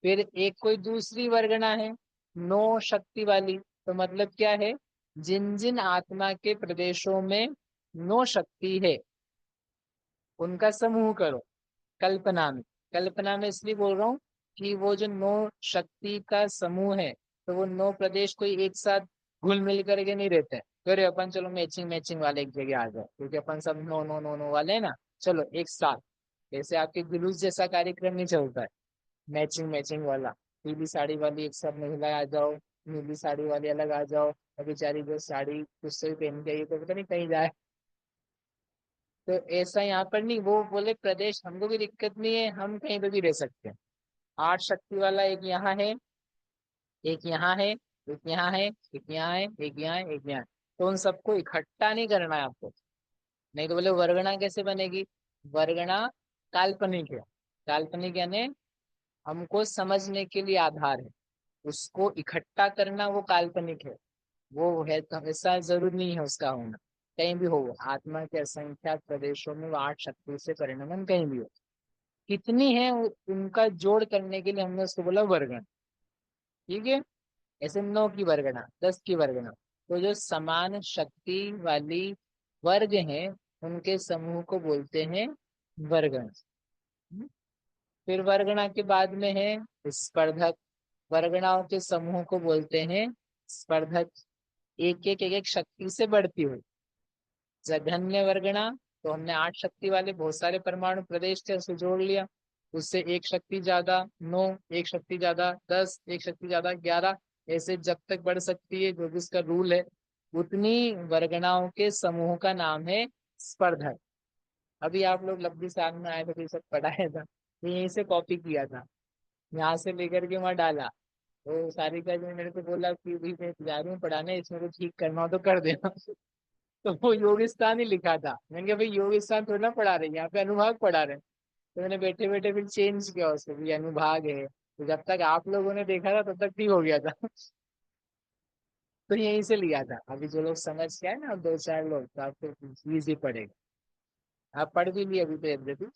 फिर एक कोई दूसरी वर्गणा है 9 शक्ति वाली, तो मतलब क्या है? जिन जिन आत्मा के प्रदेशों में 9 शक्ति है उनका समूह करो कल्पना में। कल्पना में इसलिए बोल रहा हूँ कि वो जो 9 शक्ति का समूह है, तो वो 9 प्रदेश कोई एक साथ घुल मिल करके नहीं रहते हैं। अरे अपन चलो मैचिंग मैचिंग वाले एक जगह आ जाए, क्योंकि अपन सब 9 9 9 9 वाले हैं ना, चलो एक साथ। जैसे आपके जुलूस जैसा कार्यक्रम नहीं चलता है, मैचिंग मैचिंग वाला, पीली साड़ी वाली एक साथ महिला आ जाओ, नीली साड़ी वाली अलग आ जाओ, और बेचारी जो साड़ी उससे भी पहन के आई है, तो पता नहीं कहीं जाए। तो ऐसा यहाँ पर नहीं, वो बोले प्रदेश हमको भी दिक्कत नहीं है, हम कहीं पे भी रह सकते हैं। 8 शक्ति वाला एक यहाँ है, एक यहाँ है, एक यहाँ है, एक यहाँ है, एक यहाँ है, एक यहाँ है। तो उन सबको इकट्ठा नहीं करना है आपको। नहीं तो बोले वर्गणा कैसे बनेगी? वर्गणा काल्पनिक है। काल्पनिक यानी हमको समझने के लिए आधार है, उसको इकट्ठा करना वो काल्पनिक है। वो है तो ऐसा जरूर नहीं है उसका होना, कहीं भी हो वो। आत्मा के असंख्यात प्रदेशों में वो 8 शक्ति से परिणमन कहीं भी हो, कितनी है उनका जोड़ करने के लिए हमने उसको बोला वर्गण। ठीक है, ऐसे 9 की वर्गना, 10 की वर्गना। तो जो समान शक्ति वाली वर्ग हैं उनके समूह को बोलते हैं वर्गण। फिर वर्गणा के बाद में है स्पर्धक, वर्गणाओं के समूह को बोलते हैं स्पर्धक, एक एक शक्ति से बढ़ती हुई। जघन्य वर्गणा, तो हमने 8 शक्ति वाले बहुत सारे परमाणु प्रदेश थे, उसे जोड़ लिया, उससे एक शक्ति ज्यादा 9, एक शक्ति ज्यादा 10, एक शक्ति ज्यादा 11, ऐसे जब तक बढ़ सकती है जो भी इसका रूल है, उतनी वर्गणाओं के समूह का नाम है स्पर्धक। अभी आप लोग लब्धि साल में आए थे तो ये सब पढ़ाया था, तो यहीं से कॉपी किया था, यहाँ से लेकर के वहां डाला। तो सारिका जी ने मेरे को बोला कि भी मैं जा रही हूँ पढ़ाने, इसमें कुछ ठीक करना हो तो कर देना। तो वो योगिस्तान ही लिखा था, मैंने कहा भाई योगिस्तान थोड़ा ना पढ़ा रहे हैं, यहाँ पे अनुभाग पढ़ा रहे हैं। तो मैंने बैठे बैठे फिर चेंज किया उसको, भी अनुभाग है, तो जब तक आप लोगों ने देखा था तब तक ठीक हो गया था। तो यहीं से लिया था। अभी जो लोग समझ के आए ना, 2 4 लोग, तो आपको इजी पड़ेगा। आप पढ़ भी लिए अभी तो एवरीथिंग।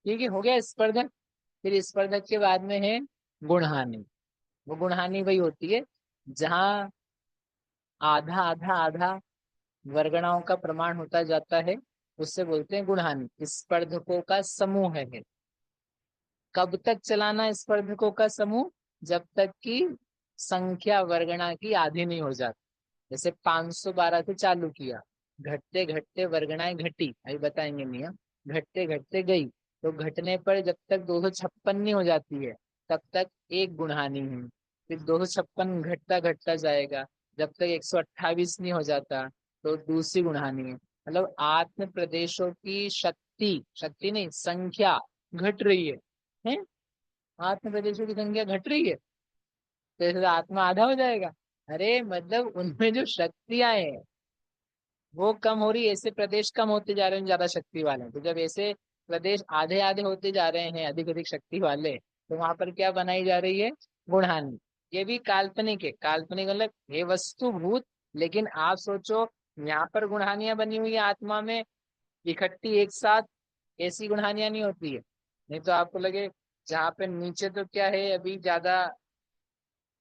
ठीक है, हो गया स्पर्धक। फिर स्पर्धक के बाद में है गुणहानि। वो गुणहानि वही होती है जहाँ आधा आधा आधा वर्गणाओं का प्रमाण होता जाता है, उससे बोलते हैं गुणहानि। स्पर्धकों का समूह है। कब तक चलाना स्पर्धकों का समूह? जब तक कि संख्या वर्गणा की आधी नहीं हो जाती। जैसे 512 से चालू किया, घटते घटते वर्गणाएं घटी, अभी बताएंगे नियम, घटते घटते गई, तो घटने पर जब तक 256 नहीं हो जाती है तब तक एक गुणहानि है। फिर 256 घटता घटता जाएगा, जब तक 128 नहीं हो जाता तो दूसरी गुणहानि है। मतलब आत्म प्रदेशों की शक्ति, शक्ति नहीं संख्या घट रही है? आत्म प्रदेशों की संख्या घट रही है तो इससे आत्मा आधा हो जाएगा। अरे मतलब उनमें जो शक्तियां हैं वो कम हो रही है, ऐसे प्रदेश कम होते जा रहे हैं ज्यादा शक्ति वाले। तो जब ऐसे प्रदेश आधे आधे होते जा रहे हैं अधिक अधिक शक्ति वाले, तो वहां पर क्या बनाई जा रही है? गुणहानि। ये भी काल्पनिक है, काल्पनिक मतलब ये वस्तुभूत। लेकिन आप सोचो यहाँ पर गुणहानियां बनी हुई है आत्मा में इकट्ठी एक साथ, ऐसी गुणहानियां नहीं होती है। नहीं तो आपको लगे जहाँ पे नीचे तो क्या है अभी ज्यादा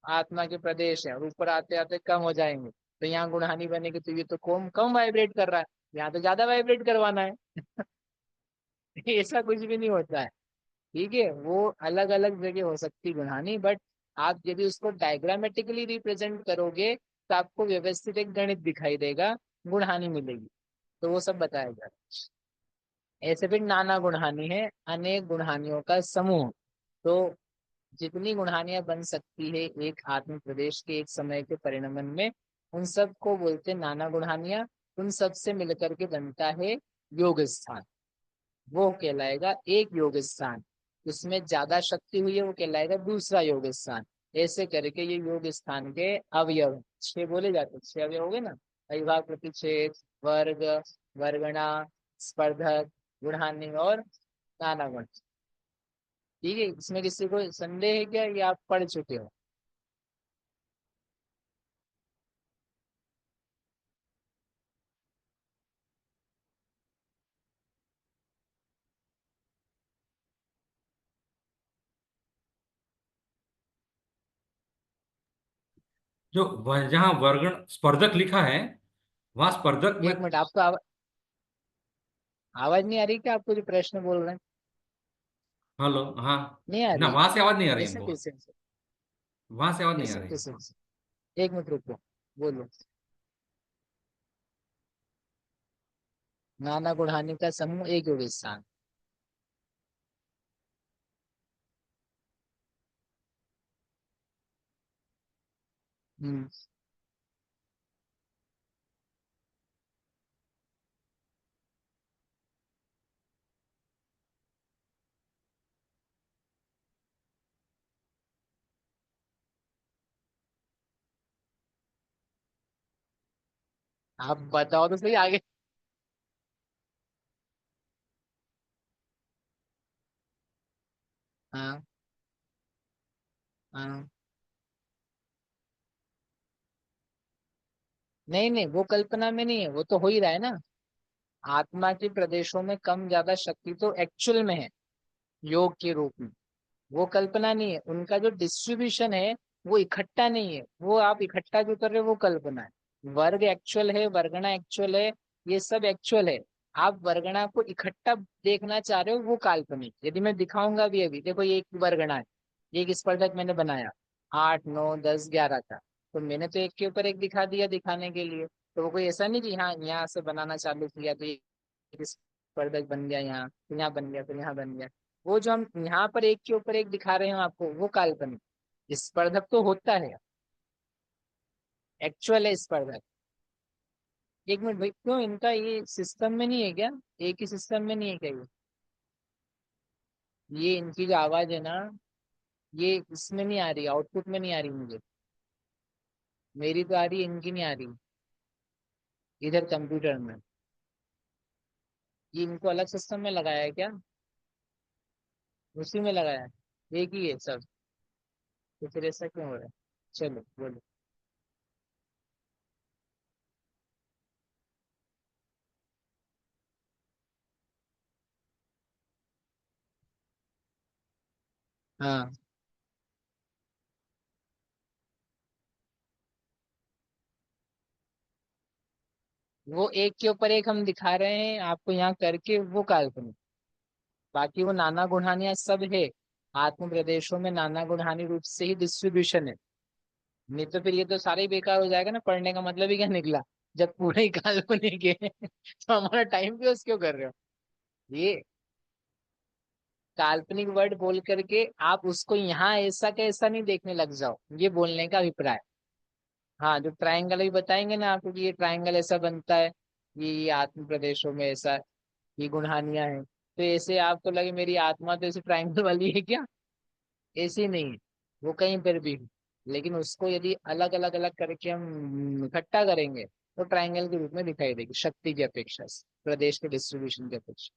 आत्मा के प्रदेश है और ऊपर आते आते कम हो जाएंगे, तो यहाँ गुणहानि बनेगी तो ये तो कम कम वाइब्रेट कर रहा है, यहाँ तो ज्यादा वाइब्रेट करवाना है। ऐसा कुछ भी नहीं होता है। ठीक है, वो अलग अलग जगह हो सकती गुणहानि, बट आप यदि उसको डायग्रामेटिकली रिप्रेजेंट करोगे तो आपको व्यवस्थित एक गणित दिखाई देगा, गुणहानि मिलेगी। तो वो सब बताया जाए। ऐसे फिर नाना गुणहानि है, अनेक गुणहानियों का समूह। तो जितनी गुणहानियां बन सकती है एक आत्म प्रदेश के एक समय के परिणमन में, उन सब को बोलते हैं नाना गुणहानियां। उन सब से मिलकर के बनता है योग स्थान, वो कहलाएगा एक योग स्थान। उसमें ज्यादा शक्ति हुई है वो कहलाएगा दूसरा योग स्थान। ऐसे करके ये योग स्थान के अवयव 6 बोले जाते हैं। 6 अवयव हो गए ना, अविभाग, प्रतिच्छेद, वर्ग, वर्गणा, स्पर्धक, गुणहानि और नाना गुण। ठीक है, इसमें किसी को संदेह है क्या, ये आप पढ़ चुके हो? जो जहाँ वर्गण स्पर्धक लिखा है, वहां स्पर्धक में। एक मिनट, आपको आवाज नहीं आ रही क्या? आपको जो प्रश्न बोल रहे हैं हेलो, हाँ। नहीं आ ना, रही? वहां से आवाज नहीं आ रही कैसे हमको। कैसे वहां से आवाज नहीं आ कैसे रही। कैसे? एक मिनट रुको, बोलो। नाना गुणहानि का समूह एक योग स्थान। हम्म। आप बताओ तो सही आगे। हाँ हाँ। नहीं नहीं, वो कल्पना में नहीं है, वो तो हो ही रहा है ना। आत्मा के प्रदेशों में कम ज्यादा शक्ति तो एक्चुअल में है योग के रूप में। वो कल्पना नहीं है, उनका जो डिस्ट्रीब्यूशन है वो इकट्ठा नहीं है। वो आप इकट्ठा जो कर रहे हो वो कल्पना है। वर्ग एक्चुअल है, वर्गना एक्चुअल है, ये सब एक्चुअल है। आप वर्गना को इकट्ठा देखना चाह रहे हो, वो काल्पनिक। यदि मैं दिखाऊंगा भी, अभी देखो ये एक वर्गना है, एक स्पर्धक मैंने बनाया 8 9 10 11 का, तो मैंने तो एक के ऊपर एक दिखा दिया दिखाने के लिए। तो वो कोई ऐसा नहीं कि हाँ यहाँ से बनाना चालू किया तो एक स्पर्धक बन गया, यहाँ तो यहाँ बन गया तो यहाँ बन गया। वो जो हम यहाँ पर एक के ऊपर एक दिखा रहे हैं आपको वो काल्पनिक। स्पर्धक तो होता है, एक्चुअल है स्पर्धक। एक मिनट भाई, क्यों इनका ये सिस्टम में नहीं है क्या? एक ही सिस्टम में नहीं है क्या ये इनकी जो आवाज है ना, ये इसमें नहीं आ रही, आउटपुट में नहीं आ रही मुझे। मेरी तो आ रही है, इनकी नहीं आ रही इधर कंप्यूटर में। ये इनको अलग सिस्टम में लगाया है क्या? उसी में लगाया है, एक ही है सब। तो फिर ऐसा क्यों हो रहा है? चलो बोलो। हाँ, वो एक के ऊपर एक हम दिखा रहे हैं आपको यहाँ करके, वो काल्पनिक। बाकी वो नाना गुणहानियां सब है, आत्म प्रदेशों में नाना गुणहानी रूप से ही डिस्ट्रीब्यूशन है। नहीं तो फिर ये तो सारा ही बेकार हो जाएगा ना, पढ़ने का मतलब ही क्या निकला जब पूरे ही काल्पनिक है। तो हमारा टाइम वेस्ट क्यों कर रहे हो ये? काल्पनिक वर्ड बोल करके आप उसको यहाँ ऐसा का ऐसा नहीं देखने लग जाओ, ये बोलने का अभिप्राय। हाँ, जो ट्रायंगल अभी बताएंगे ना आपको कि ये ट्रायंगल ऐसा बनता है, ये आत्म प्रदेशों में ऐसा, ये गुणहानियां हैं, तो ऐसे आपको लगे मेरी आत्मा तो ऐसे ट्रायंगल वाली है क्या? ऐसी नहीं है, वो कहीं पर भी हो। लेकिन उसको यदि अलग अलग अलग करके हम इकट्ठा करेंगे तो ट्रायंगल के रूप में दिखाई देगी, शक्ति की अपेक्षा से, प्रदेश के डिस्ट्रीब्यूशन की अपेक्षा।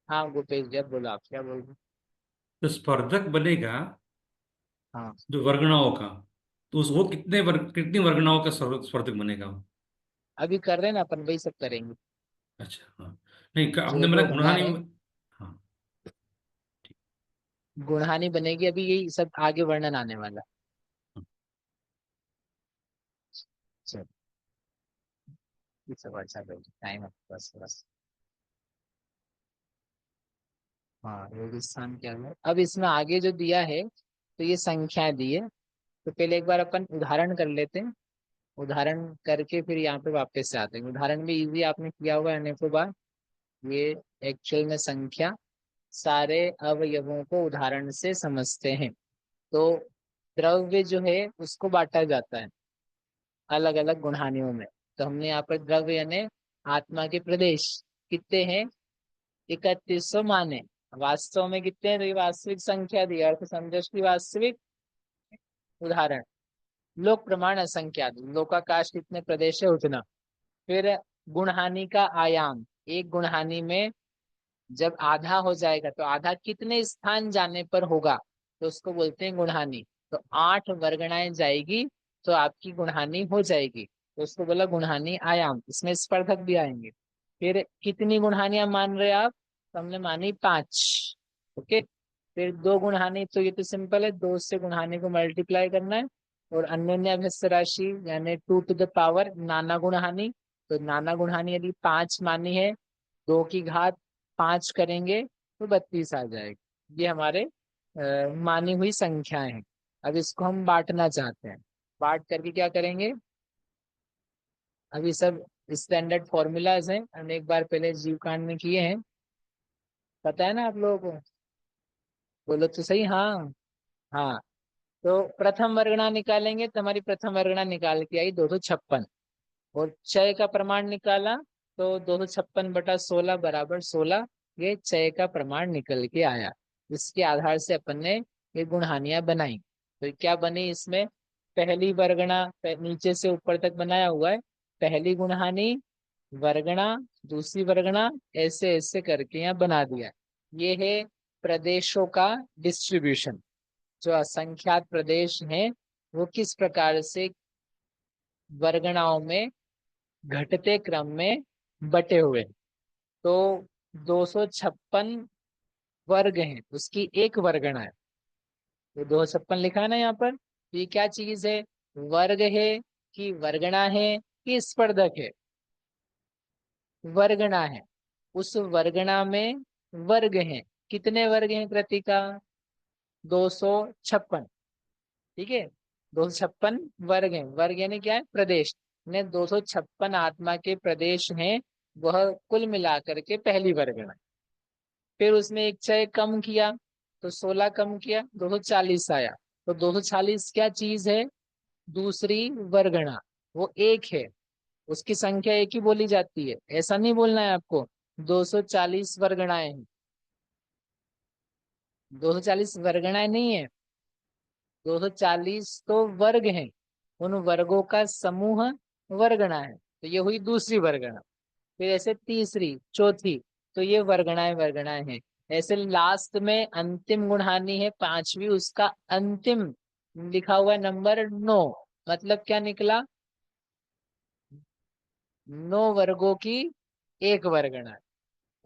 हाँ भूपेश जी, अब बोलो, आप क्या बोल रहे हो? जो स्पर्धक बनेगा हाँ, जो वर्गणाओं का, तो उस वो कितनी वर्गणाओं का स्पर्धक बनेगा वो? अभी कर रहे हैं ना अपन, वही सब करेंगे। अच्छा हाँ। नहीं आपने जो मैंने जो होना गुणहानी है, में। हाँ। गुणहानि बनेगी, अभी यही सब आगे वर्णन आने वाला। चलो, ये सब अच्छा करेंगे, टाइम बस बस। हाँ, योगी स्थान क्या है, अब इसमें आगे जो दिया है तो ये संख्याएं दी है, तो पहले एक बार अपन उदाहरण कर लेते हैं। उदाहरण करके फिर यहाँ पे वापस से आते हैं। उदाहरण भी इजी आपने किया हुआ है अनेकों बार। ये एक्चुअल में संख्या, सारे अवयवों को उदाहरण से समझते हैं। तो द्रव्य जो है उसको बांटा जाता है अलग अलग गुणहानियों में। तो हमने यहाँ पर द्रव्य यानी आत्मा के प्रदेश कितने हैं, 3100 माने। वास्तव में कितने हैं, तो ये वास्तविक संख्या दी, अर्थ संदेश की वास्तविक उदाहरण। लोक प्रमाण असंख्यात, लोकाकाश कितने प्रदेश है उतना। फिर गुणहानि का आयाम, एक गुणहानि में जब आधा हो जाएगा तो आधा कितने स्थान जाने पर होगा, तो उसको बोलते हैं गुणहानि। तो 8 वर्गणाएं जाएगी तो आपकी गुणहानि हो जाएगी, तो उसको बोला गुणहानि आयाम। इसमें स्पर्धक भी आएंगे। फिर कितनी गुणहानियां मान रहे आप, तो हमने मानी 5। ओके, फिर 2 गुणहानि, तो ये तो सिंपल है, 2 से गुणहानि को मल्टीप्लाई करना है। और अन्योन्य अभ्यस्त राशि यानी 2 टू द पावर नाना गुणहानि। तो नाना गुणहानि यदि 5 मानी है, 2 की घात 5 करेंगे तो 32 आ जाएगी। ये हमारे मानी हुई संख्याएं हैं। अब इसको हम बांटना चाहते हैं, बांट करके क्या करेंगे, अभी सब स्टैंडर्ड फॉर्मूलाज हैं, हमने एक बार पहले जीवकांड में किए हैं, पता है ना आप लोगों को? बोलो तो सही, हाँ। हाँ, तो प्रथम वर्गना निकालेंगे तो हमारी प्रथम वर्गना निकाल के आई 256। और क्षय का प्रमाण निकाला तो 256/16 बराबर 16, ये क्षय का प्रमाण निकल के आया। इसके आधार से अपन ने ये गुणहानियां बनाई। तो क्या बनी इसमें, पहली वर्गना, नीचे से ऊपर तक बनाया हुआ है, पहली गुणहानि, वर्गना, दूसरी वर्गना, ऐसे ऐसे करके यहाँ बना दिया। ये है प्रदेशों का डिस्ट्रीब्यूशन। जो असंख्यात प्रदेश हैं वो किस प्रकार से वर्गणाओं में घटते क्रम में बटे हुए। तो 256 वर्ग हैं, उसकी एक वर्गना है। तो 256 लिखा है ना यहाँ पर, तो ये क्या चीज है, वर्ग है कि वर्गना है कि स्पर्धक है? वर्गना है। उस वर्गना में वर्ग हैं, कितने वर्ग हैं कृतिका, 256। ठीक है, 256 वर्ग हैं, वर्ग यानी क्या है, प्रदेश ने 256 आत्मा के प्रदेश हैं, वह कुल मिलाकर के पहली वर्गना। फिर उसमें एक क्षय कम किया तो 16 कम किया, 240 आया। तो 240 क्या चीज है, दूसरी वर्गना, वो एक है, उसकी संख्या एक ही बोली जाती है, ऐसा नहीं बोलना है आपको। 240 वर्गणाएं हैं, 240 वर्गणाएं नहीं है, 240 तो वर्ग हैं, उन वर्गों का समूह वर्गना है, तो ये हुई दूसरी वर्गना। फिर ऐसे तीसरी, चौथी, तो ये वर्गणाएं वर्गणाएं हैं। ऐसे लास्ट में अंतिम गुणहानि है पांचवी, उसका अंतिम लिखा हुआ नंबर 9, मतलब क्या निकला, 9 वर्गों की एक वर्गना है।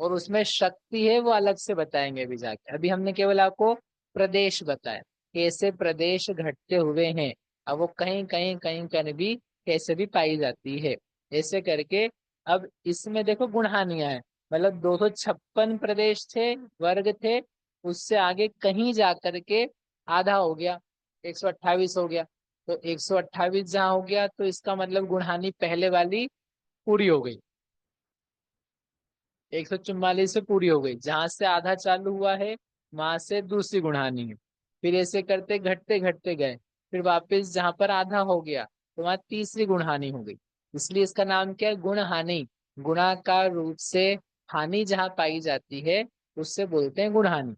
और उसमें शक्ति है वो अलग से बताएंगे अभी जाके, अभी हमने केवल आपको प्रदेश बताया, कैसे प्रदेश घटते हुए हैं। अब वो कहीं कहीं कहीं कहीं भी कैसे भी पाई जाती है, ऐसे करके। अब इसमें देखो गुणहानियां है, मतलब 256 प्रदेश थे, वर्ग थे, उससे आगे कहीं जा करके आधा हो गया, 128 हो गया। तो 128 जहाँ हो गया तो इसका मतलब गुणहानि पहले वाली पूरी हो गई। 144 पे पूरी हो गई, जहां से आधा चालू हुआ है वहां से दूसरी गुणहानी है। फिर ऐसे करते घटते घटते गए, फिर वापस जहां पर आधा हो गया तो वहां तीसरी गुणहानि हो गई। इसलिए इसका नाम क्या है? गुणहानि। गुणाकार रूप से हानि जहां पाई जाती है उससे बोलते हैं गुणहानि,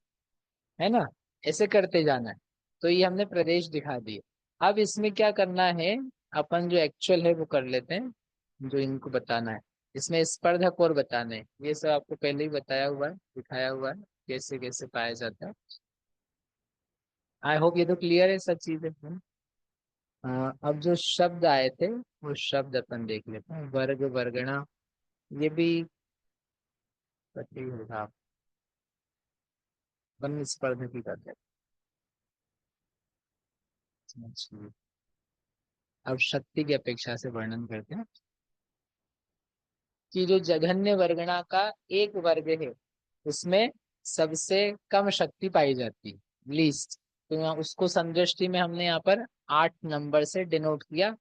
है ना। ऐसे करते जाना है। तो ये हमने प्रदेश दिखा दिए। अब इसमें क्या करना है, अपन जो एक्चुअल है वो कर लेते हैं, जो इनको बताना है। इसमें स्पर्धक और बताने हैं, ये सब आपको पहले ही बताया हुआ है, दिखाया हुआ है कैसे कैसे पाया जाता है। आई होप ये तो क्लियर है सब चीजें। अब जो शब्द आए थे वो शब्द अपन देख लेते हैं। वर्ग, वर्गणा, ये भी पता ही होगा, अपन स्पर्धक ही करते हैं। अच्छा, अब शक्ति की अपेक्षा से वर्णन करते हैं कि जो जघन्य वर्गणा का एक वर्ग है उसमें सबसे कम शक्ति पाई जाती है, लीस्ट। तो यहाँ उसको समदृष्टि में हमने यहाँ पर 8 नंबर से डिनोट किया,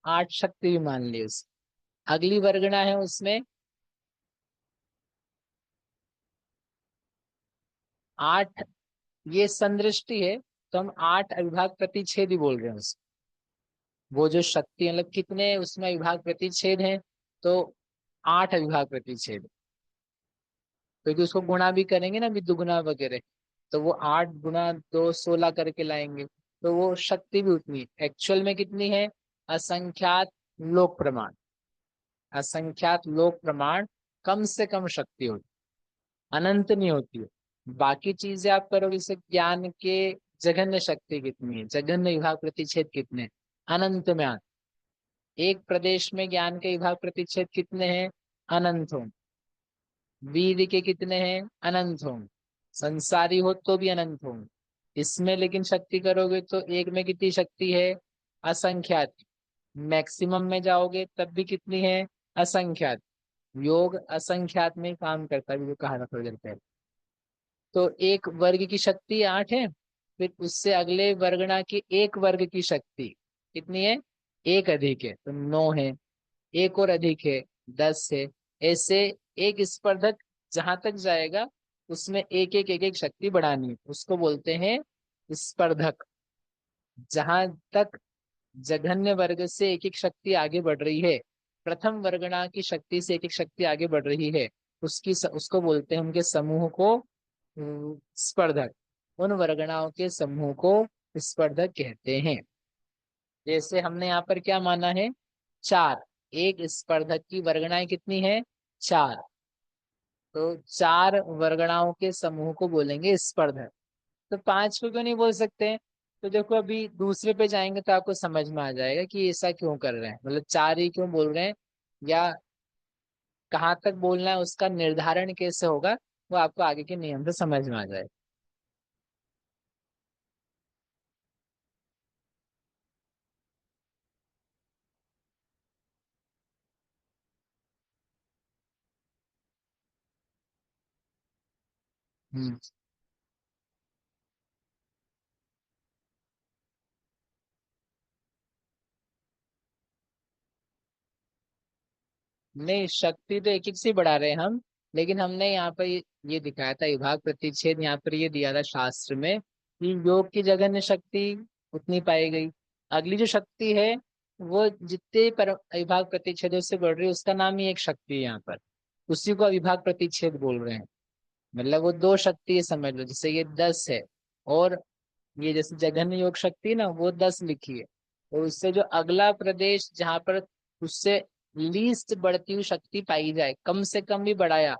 8 शक्ति भी मान ली उस। अगली वर्गणा है उसमें 8, ये संदृष्टि है तो हम 8 अविभाग प्रतिच्छेद ही बोल रहे हैं उसको। वो जो शक्ति मतलब कितने उसमें विभाग प्रतिच्छेद हैं, तो 8 अविभाग प्रतिच्छेद, क्योंकि उसको गुणा भी करेंगे ना भी दुगुना वगैरह, तो वो 8 गुणा 2 16 करके लाएंगे, तो वो शक्ति भी उतनी है। एक्चुअल में कितनी है? असंख्यात लोक प्रमाण। असंख्यात लोक प्रमाण कम से कम शक्ति होती, अनंत नहीं होती है। बाकी चीजें आप करोगे, जैसे ज्ञान के जघन्य शक्ति कितनी है, जघन्य विभाग प्रतिच्छेद कितने हैं? अनंत में अनंत। एक प्रदेश में ज्ञान के विभाग प्रतिच्छेद कितने हैं? अनंत हों। वीर के कितने हैं? अनंत हों। संसारी हो तो भी अनंत हों। इसमें लेकिन शक्ति करोगे तो एक में कितनी शक्ति है? असंख्यात। मैक्सिमम में जाओगे तब भी कितनी है? असंख्यात। योग असंख्यात में ही काम करता है, जो कहा था थोड़ी देर पहले। तो एक वर्ग की शक्ति 8 है, फिर उससे अगले वर्गना की एक वर्ग की शक्ति कितनी है? एक अधिक है तो 9 है, एक और अधिक है 10 है। ऐसे एक स्पर्धक जहां तक जाएगा उसमें एक एक शक्ति बढ़ानी है, उसको बोलते हैं स्पर्धक। जहां तक जघन्य वर्ग से एक एक शक्ति आगे बढ़ रही है, प्रथम वर्गणा की शक्ति से एक एक शक्ति आगे बढ़ रही है, उसको बोलते हैं, उनके समूह को स्पर्धक। उन वर्गणाओं के समूह को स्पर्धक कहते हैं। जैसे हमने यहाँ पर क्या माना है? 4। एक स्पर्धक की वर्गणाएं कितनी है? 4। तो 4 वर्गणाओं के समूह को बोलेंगे स्पर्धक। तो 5 को क्यों नहीं बोल सकते? तो देखो अभी दूसरे पे जाएंगे तो आपको समझ में आ जाएगा कि ऐसा क्यों कर रहे हैं, मतलब 4 ही क्यों बोल रहे हैं, या कहाँ तक बोलना है उसका निर्धारण कैसे होगा, वो आपको आगे के नियम से समझ में आ जाएगा। हम्म। नहीं, शक्ति तो एक एक से बढ़ा रहे हैं हम, लेकिन हमने यहाँ पर ये दिखाया था विभाग प्रतिच्छेद, यहाँ पर ये दिया था शास्त्र में कि योग की जघन्य शक्ति उतनी पाई गई। अगली जो शक्ति है वो जितने पर विभाग प्रतिच्छेद से बढ़ रही है उसका नाम ही एक शक्ति है यहाँ पर, उसी को अविभाग प्रतिच्छेद बोल रहे हैं। मतलब वो 2 शक्ति है समझ लो, जैसे ये 10 है, और ये जैसे जघन्य योग शक्ति ना वो 10 लिखी है, तो उससे जो अगला प्रदेश जहां पर उससे लीस्ट बढ़ती हुई शक्ति पाई जाए, कम से कम भी बढ़ाया,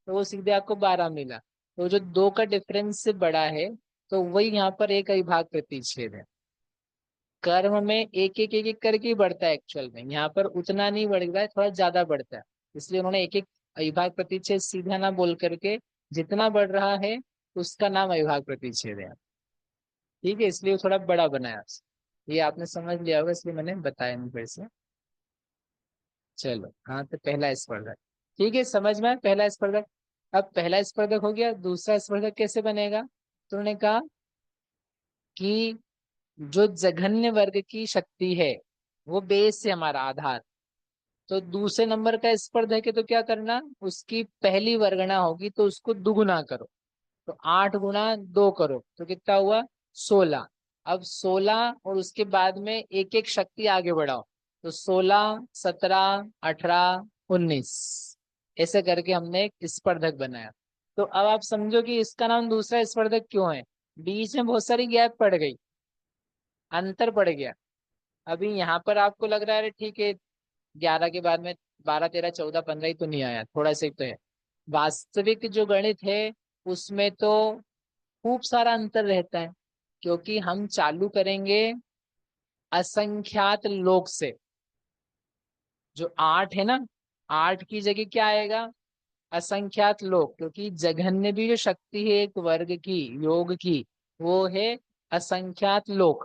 तो वो सीधे आपको 12 मिला। तो जो 2 का डिफरेंस से बड़ा है, तो वही यहाँ पर एक अविभाग प्रतिच्छेद है। कर्म में एक एक करके ही बढ़ता है, एक्चुअल में यहाँ पर उतना नहीं बढ़ रहा है, थोड़ा ज्यादा बढ़ता है। इसलिए उन्होंने एक एक अविभाग प्रतिच्छेद सीधा ना बोल करके जितना बढ़ रहा है उसका नाम अविभाग प्रतिच्छेद है। ठीक है, इसलिए वो थोड़ा बड़ा बनाया। ये आपने समझ लिया होगा, इसलिए मैंने बताया नहीं फिर से। चलो, हाँ, तो पहला स्पर्धक ठीक है, समझ में आया पहला स्पर्धक। अब पहला स्पर्धक हो गया, दूसरा स्पर्धक कैसे बनेगा? तो उन्होंने कहा कि जो जघन्य वर्ग की शक्ति है वो बेस है हमारा आधार, तो दूसरे नंबर का स्पर्धक है तो क्या करना, उसकी पहली वर्गना होगी तो उसको दुगुना करो। तो 8 गुणा 2 करो तो कितना हुआ, 16। अब 16 और उसके बाद में एक एक शक्ति आगे बढ़ाओ, तो 16, 17, 18, 19, ऐसे करके हमने एक स्पर्धक बनाया। तो अब आप समझो कि इसका नाम दूसरा स्पर्धक क्यों है, बीच में बहुत सारी गैप पड़ गई, अंतर पड़ गया। अभी यहाँ पर आपको लग रहा है अरे ठीक है, 11 के बाद में 12, 13, 14, 15 ही तो नहीं आया, थोड़ा सा ही तो है। वास्तविक जो गणित है उसमें तो खूब सारा अंतर रहता है, क्योंकि हम चालू करेंगे असंख्यात लोक से। जो 8 है ना, 8 की जगह क्या आएगा, असंख्यात लोक, क्योंकि जघन्य भी जो शक्ति है एक वर्ग की, योग की, वो है असंख्यात लोक।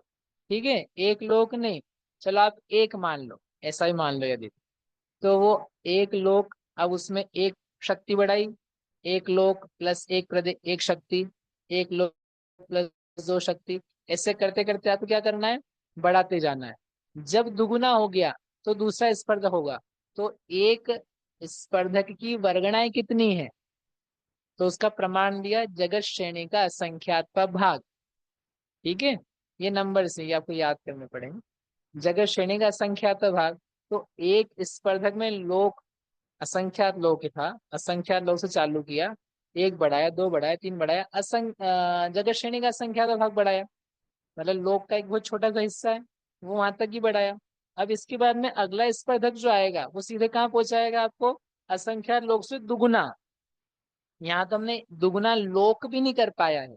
ठीक है, एक लोक नहीं, चलो आप एक मान लो, ऐसा ही मान लो यदि, तो वो एक लोक, अब उसमें एक शक्ति बढ़ाई, एक लोक प्लस एक एक शक्ति, एक लोक प्लस 2 शक्ति, ऐसे करते करते आपको क्या करना है, बढ़ाते जाना है। जब दुगुना हो गया तो दूसरा स्पर्धक होगा, तो एक स्पर्धक की वर्गणाएं कितनी है, तो उसका प्रमाण दिया जगत श्रेणी का असंख्यात का भाग। ठीक है, ये नंबर से ये आपको याद करने पड़ेंगे, जगत श्रेणी का असंख्यात भाग। तो एक स्पर्धक में लोक, असंख्यात लोक ही था, असंख्यात लोक से चालू किया, एक बढ़ाया, दो बढ़ाया, तीन बढ़ाया, जगत श्रेणी का असंख्यात भाग बढ़ाया, मतलब लोक का एक बहुत छोटा सा हिस्सा है, वो वहां तक ही बढ़ाया। अब इसके बाद में अगला स्पर्धक जो आएगा वो सीधे कहाँ पहुंचाएगा आपको, असंख्यात लोक से दुगुना। यहाँ तो हमने दुगुना लोक भी नहीं कर पाया है,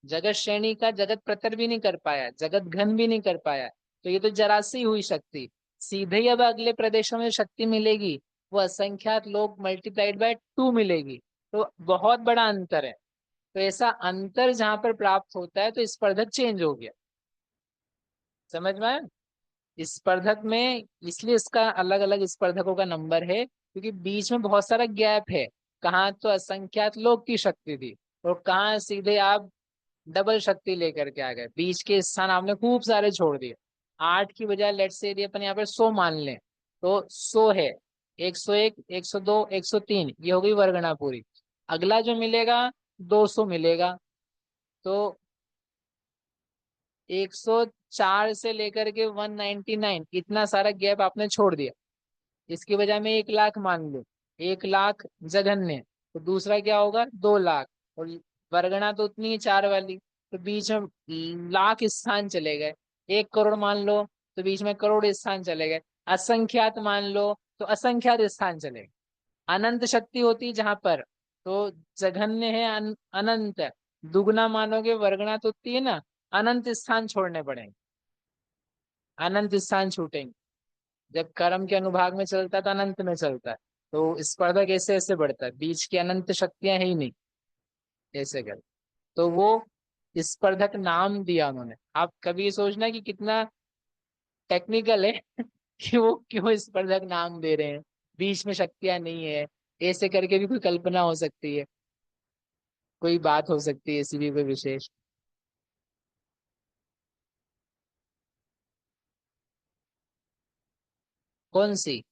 जगत श्रेणी का जगत प्रतर भी नहीं कर पाया, जगत घन भी नहीं कर पाया, तो ये तो जरा सी हुई शक्ति। सीधे ही अब अगले प्रदेशों में शक्ति मिलेगी, वो असंख्यात लोक मल्टीप्लाइड बाय 2 मिलेगी। तो बहुत बड़ा अंतर है। तो ऐसा अंतर जहां पर प्राप्त होता है तो स्पर्धक चेंज हो गया, समझ में आया। स्पर्धक में इसलिए इसका अलग अलग स्पर्धकों का नंबर है, क्योंकि बीच में बहुत सारा गैप है, कहाँ तो असंख्यात लोक की शक्ति थी और कहाँ सीधे आप डबल शक्ति लेकर के आ गए, बीच के स्थान आपने खूब सारे छोड़ दिए। 8 की बजाय लेट से यदि अपन यहाँ पर 100 मान लें, तो 100 है, 101, 102, 103, ये हो गई वर्गना पूरी। अगला जो मिलेगा 200 मिलेगा, तो 104 से लेकर के 199, इतना सारा गैप आपने छोड़ दिया। इसकी बजाय मैं 1 लाख मान लूं, 1 लाख जघन्य, तो दूसरा क्या होगा, 2 लाख, और वर्गना तो उतनी ही 4 वाली, तो बीच में लाख स्थान चले गए। 1 करोड़ मान लो तो बीच में करोड़ स्थान चले गए। असंख्यात मान लो तो असंख्यात स्थान चले गए। अनंत शक्ति होती जहां पर, तो जघन्य है अनंत, दुगना मानोगे वर्गना तो उतनी है ना, अनंत स्थान छोड़ने पड़ेंगे, अनंत स्थान छूटेंगे। जब कर्म के अनुभाग में चलता है तो अनंत में चलता है, तो स्पर्धा कैसे ऐसे बढ़ता है, बीच की अनंत शक्तियां है ही नहीं, ऐसे कर, तो वो स्पर्धक नाम दिया उन्होंने। आप कभी ये सोचना कि कितना टेक्निकल है कि वो क्यों स्पर्धक नाम दे रहे हैं, बीच में शक्तियां नहीं है, ऐसे करके भी कोई कल्पना हो सकती है, कोई बात हो सकती है ऐसी भी कोई विशेष। कौन सी,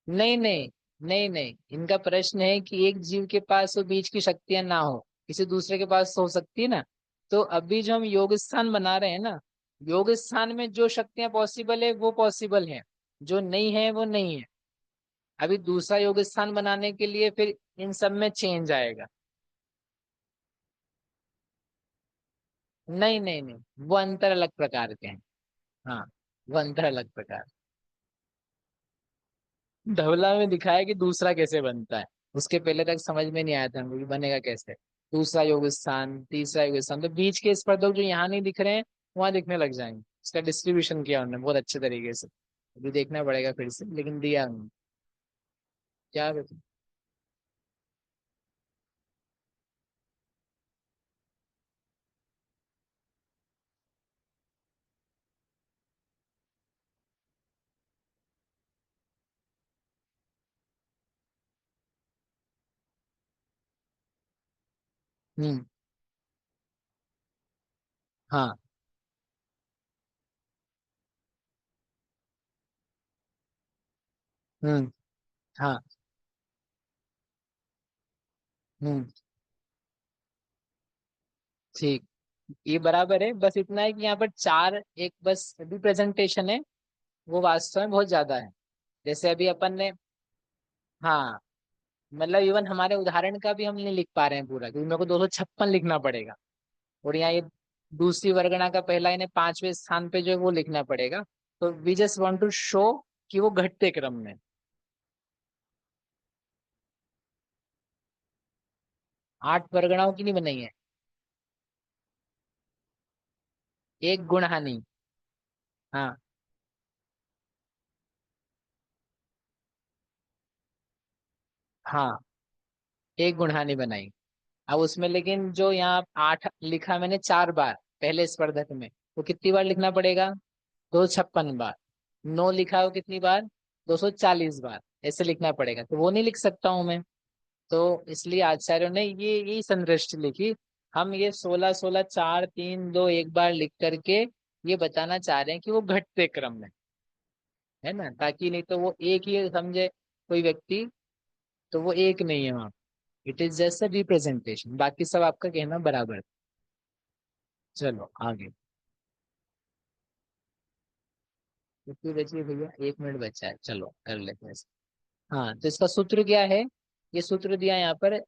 नहीं नहीं, नहीं नहीं, इनका प्रश्न है कि एक जीव के पास वो बीच की शक्तियां ना हो, किसी दूसरे के पास तो हो सकती है ना। तो अभी जो हम योग स्थान बना रहे हैं ना, योग स्थान में जो शक्तियां पॉसिबल है वो पॉसिबल है, जो नहीं है वो नहीं है। अभी दूसरा योग स्थान बनाने के लिए फिर इन सब में चेंज आएगा। नहीं नहीं नहीं, वो अंतर अलग प्रकार के हैं। हाँ, वो अंतर अलग प्रकार। धवला में दिखाया कि दूसरा कैसे बनता है, उसके पहले तक समझ में नहीं आया था हमको कि बनेगा कैसे। दूसरा योग स्थान, तीसरा योग स्थान, तो बीच के स्पर्धक जो यहाँ नहीं दिख रहे हैं वहां दिखने लग जाएंगे। इसका डिस्ट्रीब्यूशन किया उन्होंने बहुत अच्छे तरीके से, अभी देखना पड़ेगा फिर से, लेकिन दिया उन्होंने। क्या बता- हम्म। हाँ, हम्म। हाँ। हम्म। ठीक। ये बराबर है, बस इतना है कि यहाँ पर चार एक बस रिप्रेजेंटेशन है, वो वास्तव में बहुत ज्यादा है। जैसे अभी अपन ने, हाँ, मतलब इवन हमारे उदाहरण का भी हम नहीं लिख पा रहे हैं पूरा, क्योंकि मेरे को 256 लिखना पड़ेगा। और यहाँ ये दूसरी वर्गणा का पहला इन्हें पांचवें स्थान पे जो है वो लिखना पड़ेगा। तो we just want to show कि वो घटते क्रम में। 8 वर्गणाओं की नहीं बनाई है, एक गुण हानि। हाँ। हाँ, एक गुण हानि बनाई। अब उसमें लेकिन जो यहाँ 8 लिखा मैंने 4 बार पहले स्पर्धक में, वो कितनी बार लिखना पड़ेगा? 256 बार। 9 लिखा है वो कितनी बार? 240 बार। ऐसे लिखना पड़ेगा, तो वो नहीं लिख सकता हूं मैं। तो इसलिए आचार्यों ने ये यही संदृष्टि लिखी। हम ये 16 16 4 3 2 एक बार लिख करके ये बताना चाह रहे हैं कि वो घटते क्रम में है ना, ताकि नहीं तो वो एक ही समझे कोई व्यक्ति, तो वो एक नहीं है वहाँ। It is just a representation, बाकी सब आपका कहना बराबर है। चलो आगे। कितनी बची है भैया? 1 मिनट बचा है, चलो कर लेते हैं इसको। हाँ, तो इसका सूत्र क्या है? ये सूत्र दिया है यहाँ पर।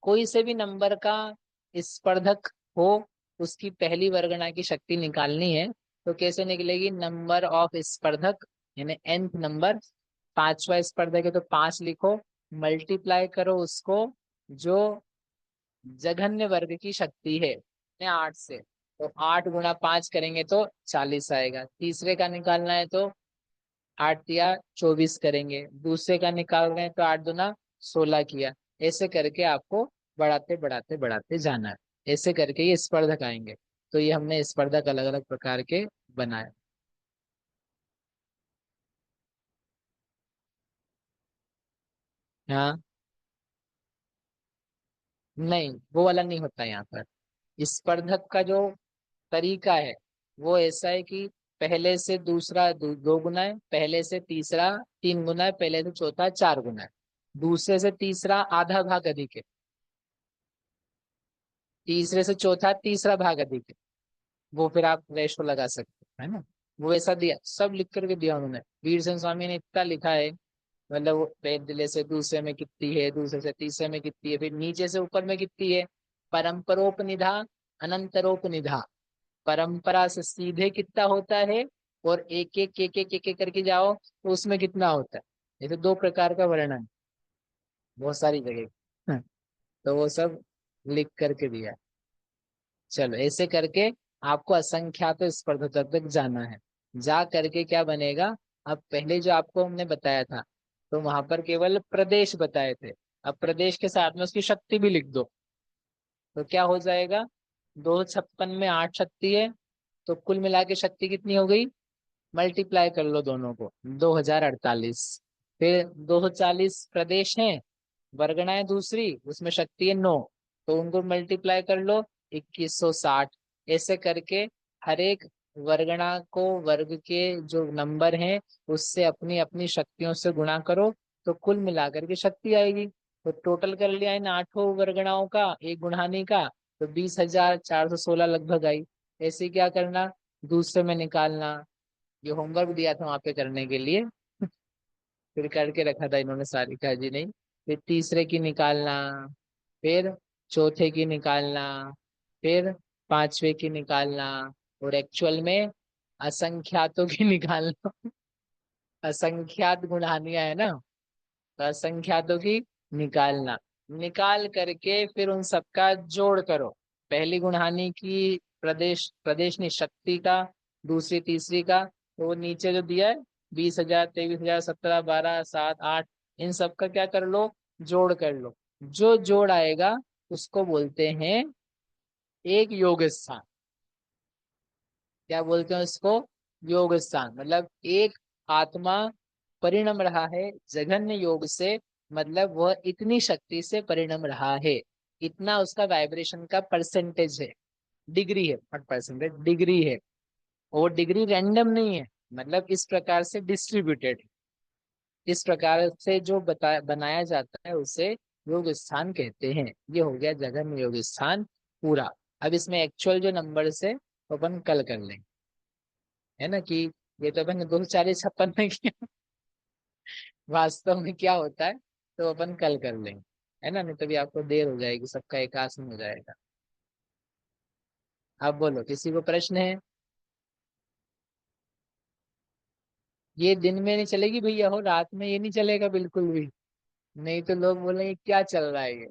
कोई से भी नंबर का स्पर्धक हो, उसकी पहली वर्गना की शक्ति निकालनी है। तो कैसे निकलेगी? नंबर ऑफ स्पर्धक, यानी nth नंबर। पांचवा स्पर्धक है तो 5 लिखो, मल्टीप्लाई करो उसको जो जघन्य वर्ग की शक्ति है, 8 से। तो 8 × 5 करेंगे तो 40 आएगा। तीसरे का निकालना है तो 8 या 24 करेंगे। दूसरे का निकाल रहे हैं तो 8 दूना 16 किया। ऐसे करके आपको बढ़ाते बढ़ाते बढ़ाते जाना है। ऐसे करके ये स्पर्धक आएंगे। तो ये हमने स्पर्धक अलग अलग प्रकार के बनाए। हाँ, नहीं वो वाला नहीं होता यहाँ पर। स्पर्धक का जो तरीका है वो ऐसा है कि पहले से दूसरा 2 गुना है, पहले से तीसरा 3 गुना है, पहले से चौथा 4 गुना है, दूसरे से तीसरा आधा भाग अधिक है, तीसरे से चौथा तीसरा भाग अधिक है। वो फिर आप रेशो लगा सकते हो, है ना। वो ऐसा दिया, सब लिख करके दिया उन्होंने। वीर सेन स्वामी ने इतना लिखा है, मतलब वो पहले से दूसरे में कितनी है, दूसरे से तीसरे में कितनी है, फिर नीचे से ऊपर में कितनी है। परंपरोपनिधा, अनंतरोपनिधा। परंपरा से सीधे कितना होता है, और एक एक करके जाओ तो उसमें कितना होता है। ये तो 2 प्रकार का वर्णन है, बहुत सारी जगह। तो वो सब लिख करके दिया। चलो ऐसे करके आपको असंख्यात स्पर्धक तक जाना है। जा करके क्या बनेगा? अब पहले जो आपको हमने बताया था, तो वहां पर केवल प्रदेश बताए थे। अब प्रदेश के साथ में उसकी शक्ति भी लिख दो, तो क्या हो जाएगा? 256 में 8 शक्ति है, तो कुल मिला के शक्ति कितनी हो गई? मल्टीप्लाई कर लो दोनों को, 2048। फिर 240 प्रदेश हैं, वर्गणाएं दूसरी उसमें शक्ति है 9, तो उनको मल्टीप्लाई कर लो, 2160। ऐसे करके हर एक वर्गणा को वर्ग के जो नंबर हैं उससे अपनी अपनी शक्तियों से गुणा करो, तो कुल मिलाकर के शक्ति आएगी। तो टोटल कर लिया इन 8 वर्गणाओं का, एक गुणानी का, तो 20,416 लगभग आई। ऐसे क्या करना? दूसरे में निकालना। ये होमवर्क दिया था वहां पे करने के लिए, फिर करके रखा था इन्होंने सारी काजी नहीं। फिर तीसरे की निकालना, फिर चौथे की निकालना, फिर पांचवे की निकालना, और एक्चुअल में असंख्यातों की निकालना। असंख्यात गुणानियां है ना, तो असंख्यातों की निकालना। निकाल करके फिर उन सबका जोड़ करो। पहली गुणहानि की प्रदेश ने शक्ति का, दूसरी तीसरी का, तो वो नीचे जो दिया है 20,000 23,000 17 12 7 8, इन सब का क्या कर लो? जोड़ कर लो। जो जोड़ आएगा उसको बोलते हैं एक योग स्थान। क्या बोलते हैं उसको? योग स्थान। मतलब एक आत्मा परिणम रहा है जघन्य योग से, मतलब वह इतनी शक्ति से परिणम रहा है, इतना उसका वाइब्रेशन का परसेंटेज है। डिग्री है, नॉट परसेंटेज, डिग्री है। और डिग्री रैंडम नहीं है, मतलब इस प्रकार से डिस्ट्रीब्यूटेड है। इस प्रकार से जो बनाया जाता है उसे योग स्थान कहते हैं। ये हो गया जगह योग स्थान पूरा। अब इसमें एक्चुअल जो नंबर है वो अपन कल कर लेंगे, है ना, कि ये तो अपन 2 4 56 में किया, वास्तव में क्या होता है तो अपन कल कर लेंगे, है ना, नहीं तो भी आपको देर हो जाएगी, सबका एक आसन हो जाएगा। अब बोलो, किसी को प्रश्न है? ये दिन में नहीं चलेगी भैया, हो रात में ये नहीं चलेगा बिल्कुल भी, नहीं तो लोग बोलेंगे क्या चल रहा है ये।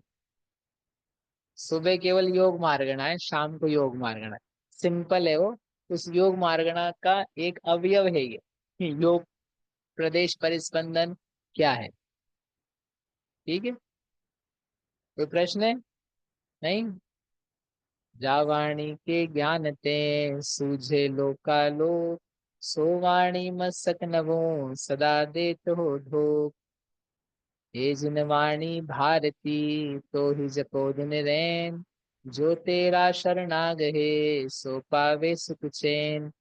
सुबह केवल योग मार्गणा है, शाम को योग मार्गणा है, सिंपल है वो। उस योग मार्गणा का एक अवयव है ये योग प्रदेश परिस्पंदन क्या है। ठीक है, कोई प्रश्न है? नहीं? जावाणी के ज्ञान ते सूझे लोकालो, सोवाणी मस्तक नवो सदा देत हो ढो। हे जिनवाणी भारती तो ही जपो दिन रैन, जो तेरा शरणागहे सो पावे सुख चैन।